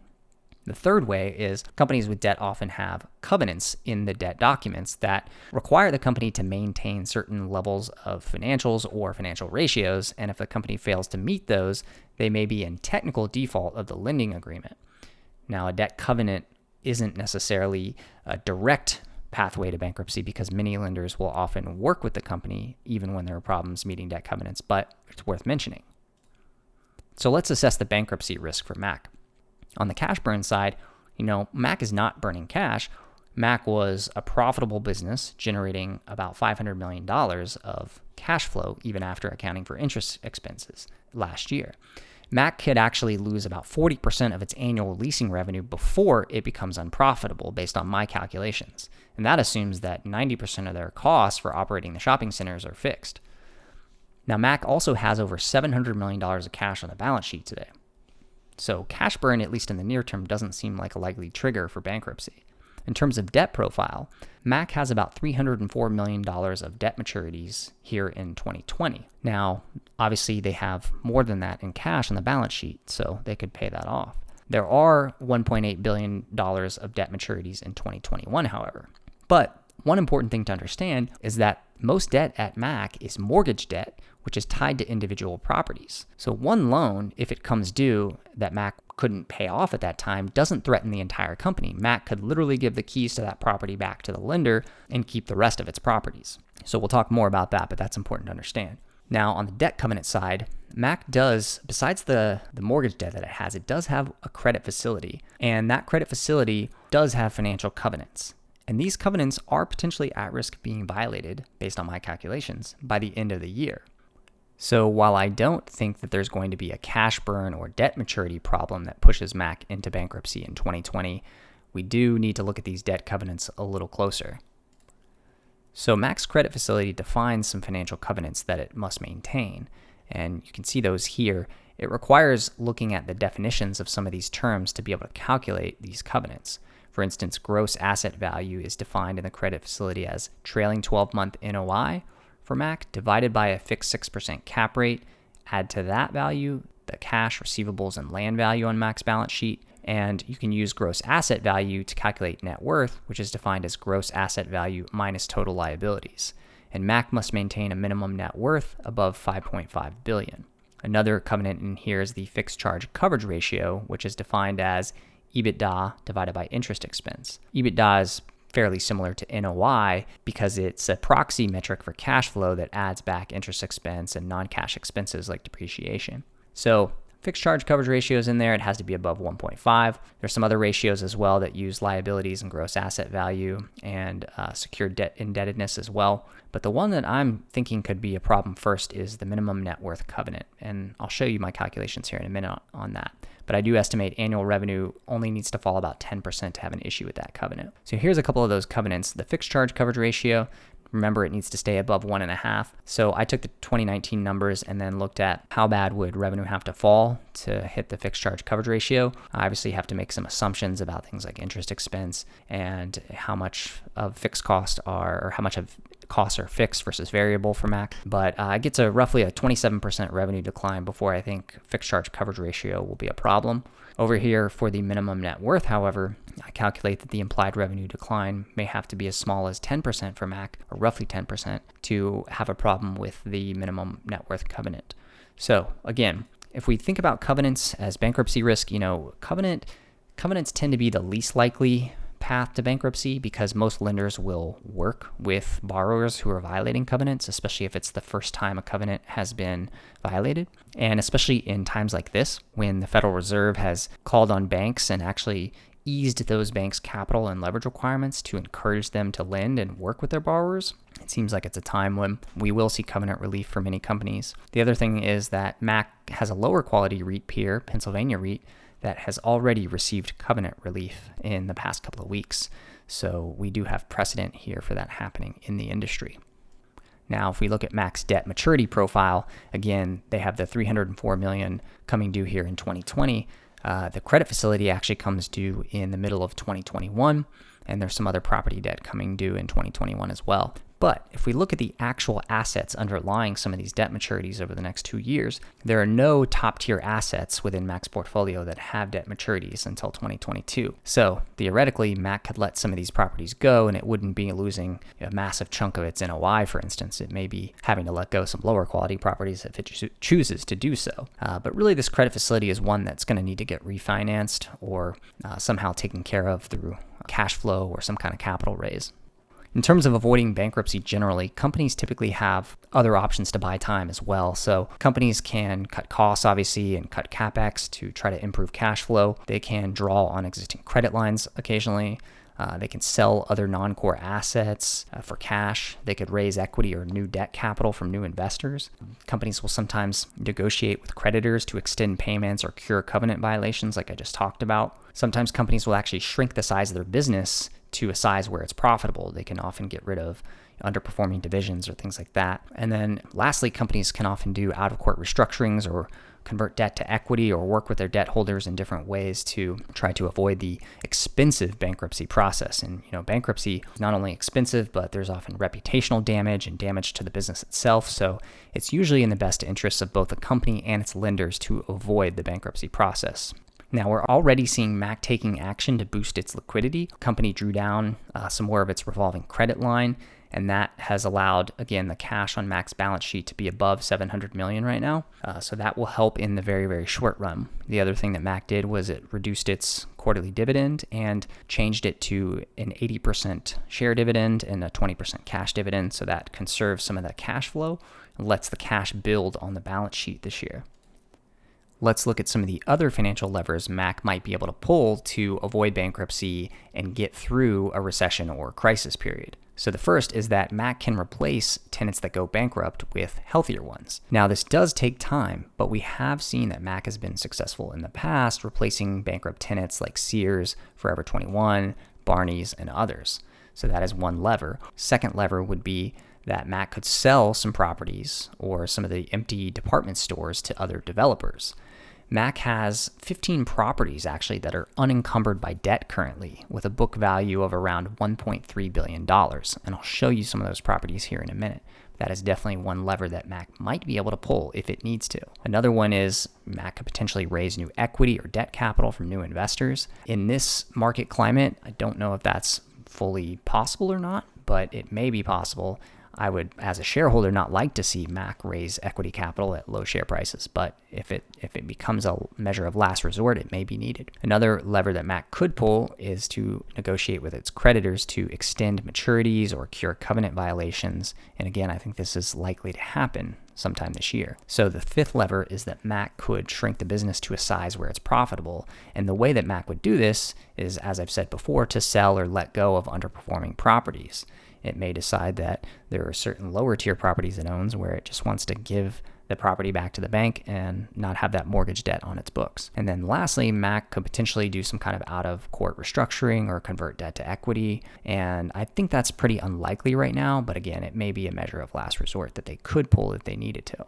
The third way is companies with debt often have covenants in the debt documents that require the company to maintain certain levels of financials or financial ratios, and if the company fails to meet those, they may be in technical default of the lending agreement. Now, a debt covenant isn't necessarily a direct pathway to bankruptcy because many lenders will often work with the company even when there are problems meeting debt covenants, but it's worth mentioning. So let's assess the bankruptcy risk for MAC. On the cash burn side, MAC is not burning cash. Mac was a profitable business, generating about $500 million of cash flow even after accounting for interest expenses last year. Mac could actually lose about 40% of its annual leasing revenue before it becomes unprofitable based on my calculations. And that assumes that 90% of their costs for operating the shopping centers are fixed. Now, Mac also has over $700 million of cash on the balance sheet today. So cash burn, at least in the near term, doesn't seem like a likely trigger for bankruptcy. In terms of debt profile, Mac has about $304 million of debt maturities here in 2020. Now, obviously, they have more than that in cash on the balance sheet, so they could pay that off. There are $1.8 billion of debt maturities in 2021, however. But one important thing to understand is that most debt at Mac is mortgage debt, which is tied to individual properties. So one loan, if it comes due that Mac couldn't pay off at that time, doesn't threaten the entire company. Mac could literally give the keys to that property back to the lender and keep the rest of its properties. So we'll talk more about that, but that's important to understand. Now, on the debt covenant side, Mac does, besides the mortgage debt that it has, it does have a credit facility. And that credit facility does have financial covenants. And these covenants are potentially at risk of being violated, based on my calculations, by the end of the year. So while I don't think that there's going to be a cash burn or debt maturity problem that pushes Mac into bankruptcy in 2020, we do need to look at these debt covenants a little closer. So Mac's credit facility defines some financial covenants that it must maintain, and you can see those here. It requires looking at the definitions of some of these terms to be able to calculate these covenants. For instance, gross asset value is defined in the credit facility as trailing 12-month NOI for Mac divided by a fixed 6% cap rate. Add to that value the cash, receivables, and land value on Mac's balance sheet. And you can use gross asset value to calculate net worth, which is defined as gross asset value minus total liabilities. And Mac must maintain a minimum net worth above $5.5 billion. Another covenant in here is the fixed charge coverage ratio, which is defined as EBITDA divided by interest expense. EBITDA is fairly similar to NOI because it's a proxy metric for cash flow that adds back interest expense and non-cash expenses like depreciation. So fixed charge coverage ratio is in there. It has to be above 1.5. There's some other ratios as well that use liabilities and gross asset value and secured debt indebtedness as well. But the one that I'm thinking could be a problem first is the minimum net worth covenant. And I'll show you my calculations here in a minute on that. But I do estimate annual revenue only needs to fall about 10% to have an issue with that covenant. So here's a couple of those covenants. The fixed charge coverage ratio, remember it needs to stay above 1.5. So I took the 2019 numbers and then looked at how bad would revenue have to fall to hit the fixed charge coverage ratio. I obviously have to make some assumptions about things like interest expense and how much of fixed costs are, or how much of costs are fixed versus variable for Mac. But I get to roughly a 27% revenue decline before I think fixed charge coverage ratio will be a problem. Over here for the minimum net worth, however, I calculate that the implied revenue decline may have to be as small as 10% for Mac, or roughly 10%, to have a problem with the minimum net worth covenant. So again, if we think about covenants as bankruptcy risk, covenants tend to be the least likely path to bankruptcy because most lenders will work with borrowers who are violating covenants, especially if it's the first time a covenant has been violated. And especially in times like this, when the Federal Reserve has called on banks and actually eased those banks' capital and leverage requirements to encourage them to lend and work with their borrowers, it seems like it's a time when we will see covenant relief for many companies. The other thing is that Mac has a lower quality REIT peer, Pennsylvania REIT, that has already received covenant relief in the past couple of weeks. So we do have precedent here for that happening in the industry. Now, if we look at Mac's debt maturity profile, again, they have the $304 million coming due here in 2020. The credit facility actually comes due in the middle of 2021, and there's some other property debt coming due in 2021 as well. But if we look at the actual assets underlying some of these debt maturities over the next 2 years, there are no top-tier assets within Mac's portfolio that have debt maturities until 2022. So theoretically, Mac could let some of these properties go and it wouldn't be losing a massive chunk of its NOI, for instance. It may be having to let go some lower quality properties if it chooses to do so. But really, this credit facility is one that's going to need to get refinanced or somehow taken care of through cash flow or some kind of capital raise. In terms of avoiding bankruptcy generally, companies typically have other options to buy time as well. So companies can cut costs, obviously, and cut CapEx to try to improve cash flow. They can draw on existing credit lines occasionally. They can sell other non-core assets for cash. They could raise equity or new debt capital from new investors. Companies will sometimes negotiate with creditors to extend payments or cure covenant violations like I just talked about. Sometimes companies will actually shrink the size of their business to a size where it's profitable. They can often get rid of underperforming divisions or things like that. And then lastly, companies can often do out-of-court restructurings or convert debt to equity or work with their debt holders in different ways to try to avoid the expensive bankruptcy process. And, bankruptcy is not only expensive, but there's often reputational damage and damage to the business itself. So it's usually in the best interests of both the company and its lenders to avoid the bankruptcy process. Now, we're already seeing Mac taking action to boost its liquidity. The company drew down some more of its revolving credit line, and that has allowed, again, the cash on Mac's balance sheet to be above $700 million right now. So that will help in the very, very short run. The other thing that Mac did was it reduced its quarterly dividend and changed it to an 80% share dividend and a 20% cash dividend. So that conserves some of that cash flow and lets the cash build on the balance sheet this year. Let's look at some of the other financial levers Mac might be able to pull to avoid bankruptcy and get through a recession or crisis period. So the first is that Mac can replace tenants that go bankrupt with healthier ones. Now, this does take time, but we have seen that Mac has been successful in the past, replacing bankrupt tenants like Sears, Forever 21, Barney's, and others. So that is one lever. Second lever would be that Mac could sell some properties or some of the empty department stores to other developers. Mac has 15 properties actually that are unencumbered by debt currently, with a book value of around $1.3 billion. And I'll show you some of those properties here in a minute. That is definitely one lever that Mac might be able to pull if it needs to. Another one is Mac could potentially raise new equity or debt capital from new investors. In this market climate, I don't know if that's fully possible or not, but it may be possible. I would, as a shareholder, not like to see Mac raise equity capital at low share prices, but if it becomes a measure of last resort, it may be needed. Another lever that Mac could pull is to negotiate with its creditors to extend maturities or cure covenant violations. And again, I think this is likely to happen sometime this year. So the fifth lever is that Mac could shrink the business to a size where it's profitable. And the way that Mac would do this is, as I've said before, to sell or let go of underperforming properties. It may decide that there are certain lower tier properties it owns where it just wants to give the property back to the bank and not have that mortgage debt on its books. And then lastly, Mac could potentially do some kind of out-of-court restructuring or convert debt to equity. And I think that's pretty unlikely right now, but again, it may be a measure of last resort that they could pull if they needed to.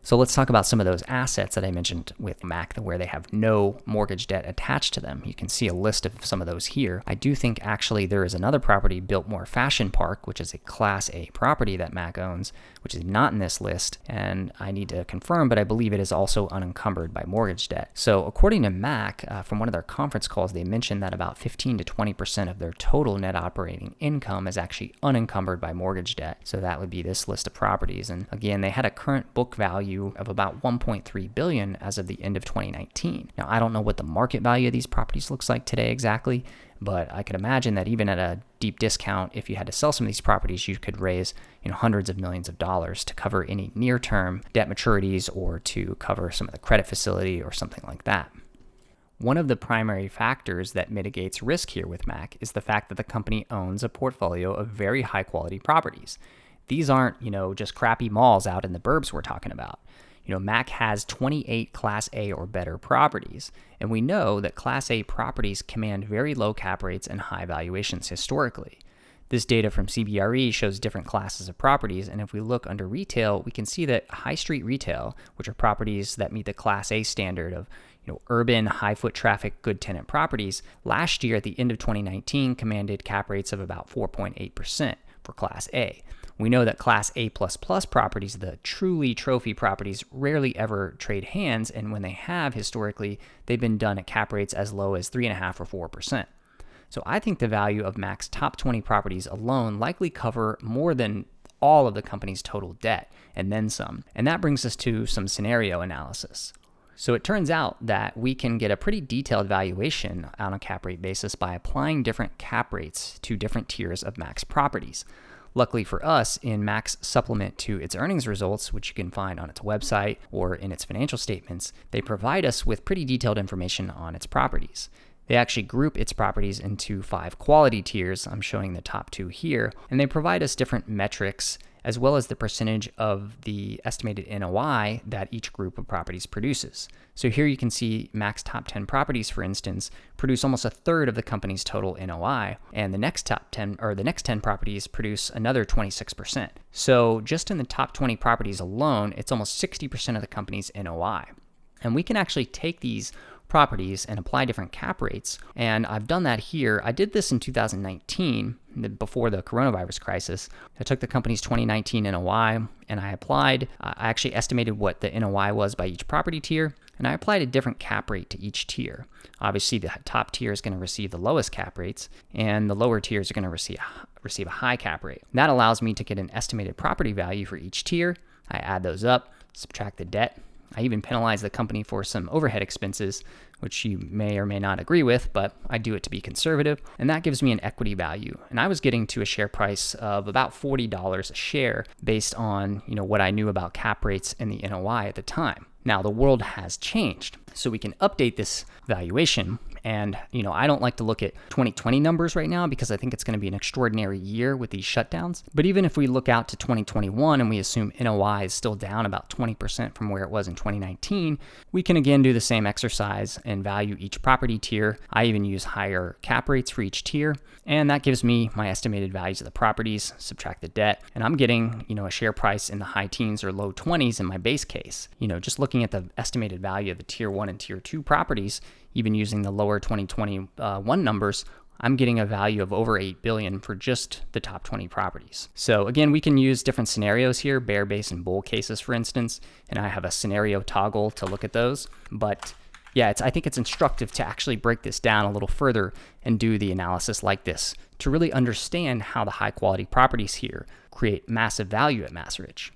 So let's talk about some of those assets that I mentioned with Mac where they have no mortgage debt attached to them. You can see a list of some of those here. I do think actually there is another property, Biltmore Fashion Park, which is a Class A property that Mac owns, which is not in this list. And I need to confirm, but I believe it is also unencumbered by mortgage debt. So according to Mac, from one of their conference calls, they mentioned that about 15 to 20% of their total net operating income is actually unencumbered by mortgage debt. So that would be this list of properties. And again, they had a current book value of about $1.3 billion as of the end of 2019. Now, I don't know what the market value of these properties looks like today exactly, but I could imagine that even at a deep discount, if you had to sell some of these properties, you could raise hundreds of millions of dollars to cover any near-term debt maturities or to cover some of the credit facility or something like that. One of the primary factors that mitigates risk here with Mac is the fact that the company owns a portfolio of very high-quality properties. These aren't, just crappy malls out in the burbs we're talking about. Mac has 28 Class A or better properties, and we know that Class A properties command very low cap rates and high valuations historically. This data from CBRE shows different classes of properties, and if we look under retail, we can see that high street retail, which are properties that meet the Class A standard of urban, high foot traffic, good tenant properties, last year at the end of 2019 commanded cap rates of about 4.8% for Class A. We know that Class A++ properties, the truly trophy properties, rarely ever trade hands, and when they have historically, they've been done at cap rates as low as 3.5% or 4%. So I think the value of Mac's top 20 properties alone likely cover more than all of the company's total debt, and then some. And that brings us to some scenario analysis. So it turns out that we can get a pretty detailed valuation on a cap rate basis by applying different cap rates to different tiers of Mac's properties. Luckily for us, in Mac's supplement to its earnings results, which you can find on its website or in its financial statements, they provide us with pretty detailed information on its properties. They actually group its properties into 5 quality tiers. I'm showing the top 2 here, and they provide us different metrics as well as the percentage of the estimated NOI that each group of properties produces. So here you can see Mac's top 10 properties, for instance, produce almost a third of the company's total NOI, and the next 10 properties produce another 26%. So just in the top 20 properties alone, it's almost 60% of the company's NOI. And we can actually take these properties and apply different cap rates. And I've done that here. I did this in 2019, before the coronavirus crisis. I took the company's 2019 NOI and I actually estimated what the NOI was by each property tier, and I applied a different cap rate to each tier. Obviously, the top tier is going to receive the lowest cap rates, and the lower tiers are going to receive a high cap rate. That allows me to get an estimated property value for each tier. I add those up, subtract the debt. I even penalize the company for some overhead expenses, which you may or may not agree with, but I do it to be conservative, and that gives me an equity value. And I was getting to a share price of about $40 a share based on, what I knew about cap rates and the NOI at the time. Now, the world has changed, so we can update this valuation. And, I don't like to look at 2020 numbers right now because I think it's going to be an extraordinary year with these shutdowns. But even if we look out to 2021 and we assume NOI is still down about 20% from where it was in 2019, we can again do the same exercise and value each property tier. I even use higher cap rates for each tier. And that gives me my estimated values of the properties, subtract the debt, and I'm getting, a share price in the high teens or low 20s in my base case. Just looking at the estimated value of the tier 1 and tier 2 properties, even using the lower 2021 numbers, I'm getting a value of over $8 billion for just the top 20 properties. So again, we can use different scenarios here, bear, base, and bull cases, for instance, and I have a scenario toggle to look at those. But yeah, I think it's instructive to actually break this down a little further and do the analysis like this to really understand how the high quality properties here create massive value at Macerich.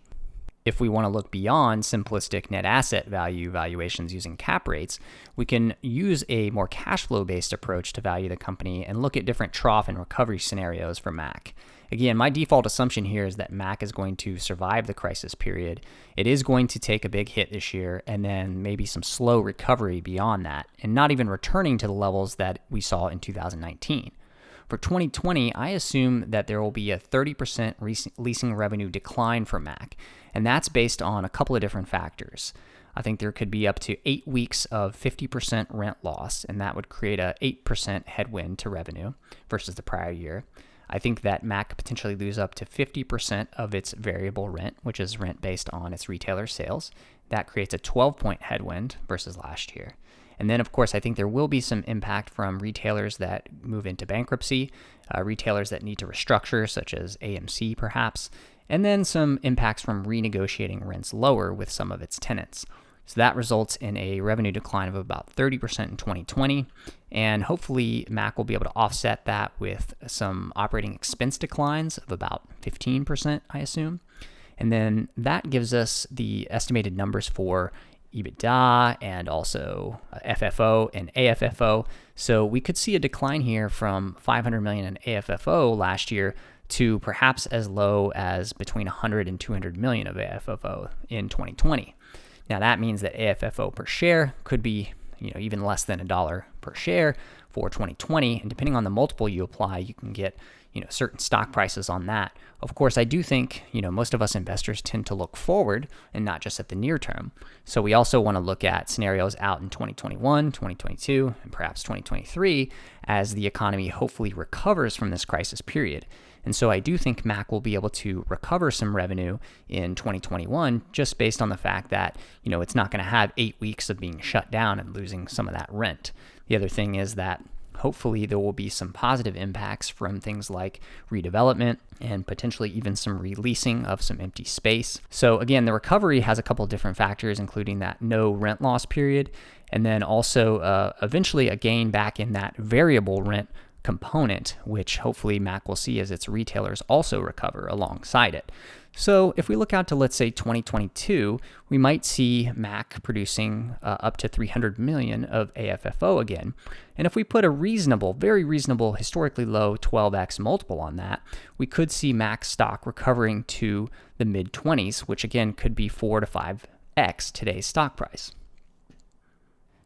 If we want to look beyond simplistic net asset value valuations using cap rates, we can use a more cash flow based approach to value the company and look at different trough and recovery scenarios for Mac. Again, my default assumption here is that Mac is going to survive the crisis period. It is going to take a big hit this year and then maybe some slow recovery beyond that, and not even returning to the levels that we saw in 2019. For 2020, I assume that there will be a 30% leasing revenue decline for Mac, and that's based on a couple of different factors. I think there could be up to 8 weeks of 50% rent loss, and that would create a 8% headwind to revenue versus the prior year. I think that Mac could potentially lose up to 50% of its variable rent, which is rent based on its retailer sales. That creates a 12-point headwind versus last year. And then, of course, I think there will be some impact from retailers that move into bankruptcy, retailers that need to restructure, such as AMC perhaps, and then some impacts from renegotiating rents lower with some of its tenants. So that results in a revenue decline of about 30% in 2020, and hopefully Mac will be able to offset that with some operating expense declines of about 15%, I assume. And then that gives us the estimated numbers for EBITDA and also FFO and AFFO. So we could see a decline here from $500 million in AFFO last year to perhaps as low as between $100 and $200 million of AFFO in 2020. Now that means that AFFO per share could be, even less than $1 per share for 2020, and depending on the multiple you apply, you can get, certain stock prices on that. Of course, I do think, most of us investors tend to look forward and not just at the near term. So we also want to look at scenarios out in 2021, 2022, and perhaps 2023 as the economy hopefully recovers from this crisis period. And so I do think Mac will be able to recover some revenue in 2021 just based on the fact that, it's not going to have 8 weeks of being shut down and losing some of that rent. The other thing is that hopefully there will be some positive impacts from things like redevelopment and potentially even some releasing of some empty space. So again, the recovery has a couple of different factors, including that no rent loss period, and then also eventually a gain back in that variable rent component, which hopefully Mac will see as its retailers also recover alongside it. So if we look out to, let's say, 2022, we might see Mac producing up to $300 million of AFFO again. And if we put a reasonable, very reasonable, historically low 12x multiple on that, we could see Mac stock recovering to the mid-20s, which again could be 4 to 5x today's stock price.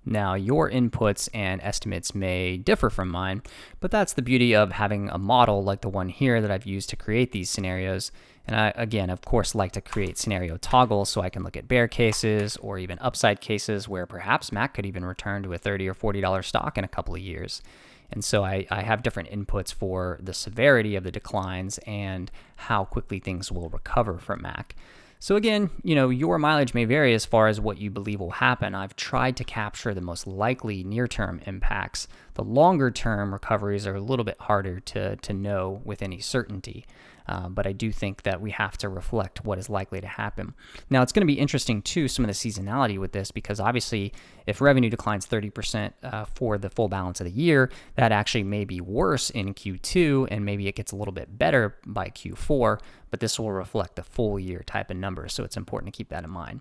Now, your inputs and estimates may differ from mine, but that's the beauty of having a model like the one here that I've used to create these scenarios. And I, again, of course, like to create scenario toggles so I can look at bear cases or even upside cases where perhaps Mac could even return to a $30 or $40 stock in a couple of years. And so I have different inputs for the severity of the declines and how quickly things will recover from Mac. So again, your mileage may vary as far as what you believe will happen. I've tried to capture the most likely near-term impacts. The longer-term recoveries are a little bit harder to know with any certainty. But I do think that we have to reflect what is likely to happen. Now, it's going to be interesting, too, some of the seasonality with this, because obviously, if revenue declines 30% for the full balance of the year, that actually may be worse in Q2, and maybe it gets a little bit better by Q4, but this will reflect the full year type of numbers, so it's important to keep that in mind.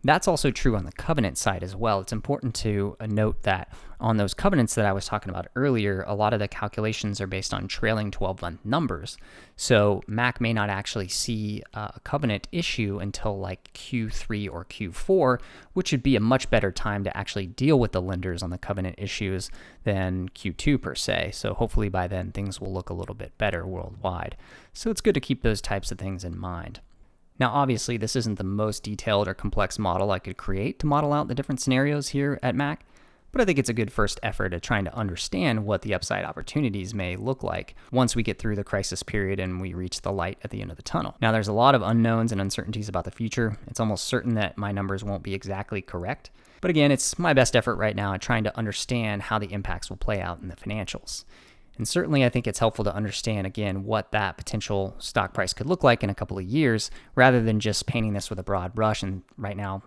That's also true on the covenant side as well. It's important to note that on those covenants that I was talking about earlier, a lot of the calculations are based on trailing 12-month numbers. So Mac may not actually see a covenant issue until like Q3 or Q4, which would be a much better time to actually deal with the lenders on the covenant issues than Q2 per se. So hopefully by then things will look a little bit better worldwide. So it's good to keep those types of things in mind. Now, obviously, this isn't the most detailed or complex model I could create to model out the different scenarios here at Mac, but I think it's a good first effort at trying to understand what the upside opportunities may look like once we get through the crisis period and we reach the light at the end of the tunnel. Now, there's a lot of unknowns and uncertainties about the future. It's almost certain that my numbers won't be exactly correct. But again, it's my best effort right now at trying to understand how the impacts will play out in the financials. And certainly I think it's helpful to understand, again, what that potential stock price could look like in a couple of years, rather than just painting this with a broad brush and right now,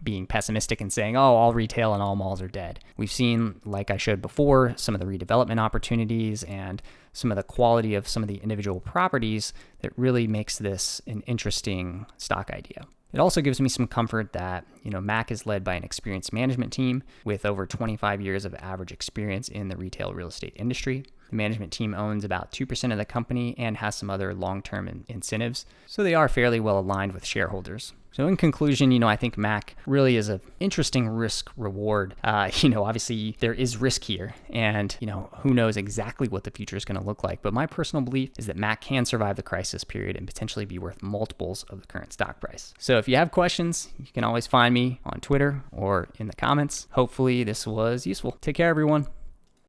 being pessimistic and saying, oh, all retail and all malls are dead. We've seen, like I showed before, some of the redevelopment opportunities and some of the quality of some of the individual properties that really makes this an interesting stock idea. It also gives me some comfort that, Mac is led by an experienced management team with over 25 years of average experience in the retail real estate industry. The management team owns about 2% of the company and has some other long-term incentives, so they are fairly well aligned with shareholders. So in conclusion, I think Mac really is an interesting risk reward. Obviously there is risk here and, who knows exactly what the future is going to look like. But my personal belief is that Mac can survive the crisis period and potentially be worth multiples of the current stock price. So if you have questions, you can always find me on Twitter or in the comments. Hopefully this was useful. Take care, everyone.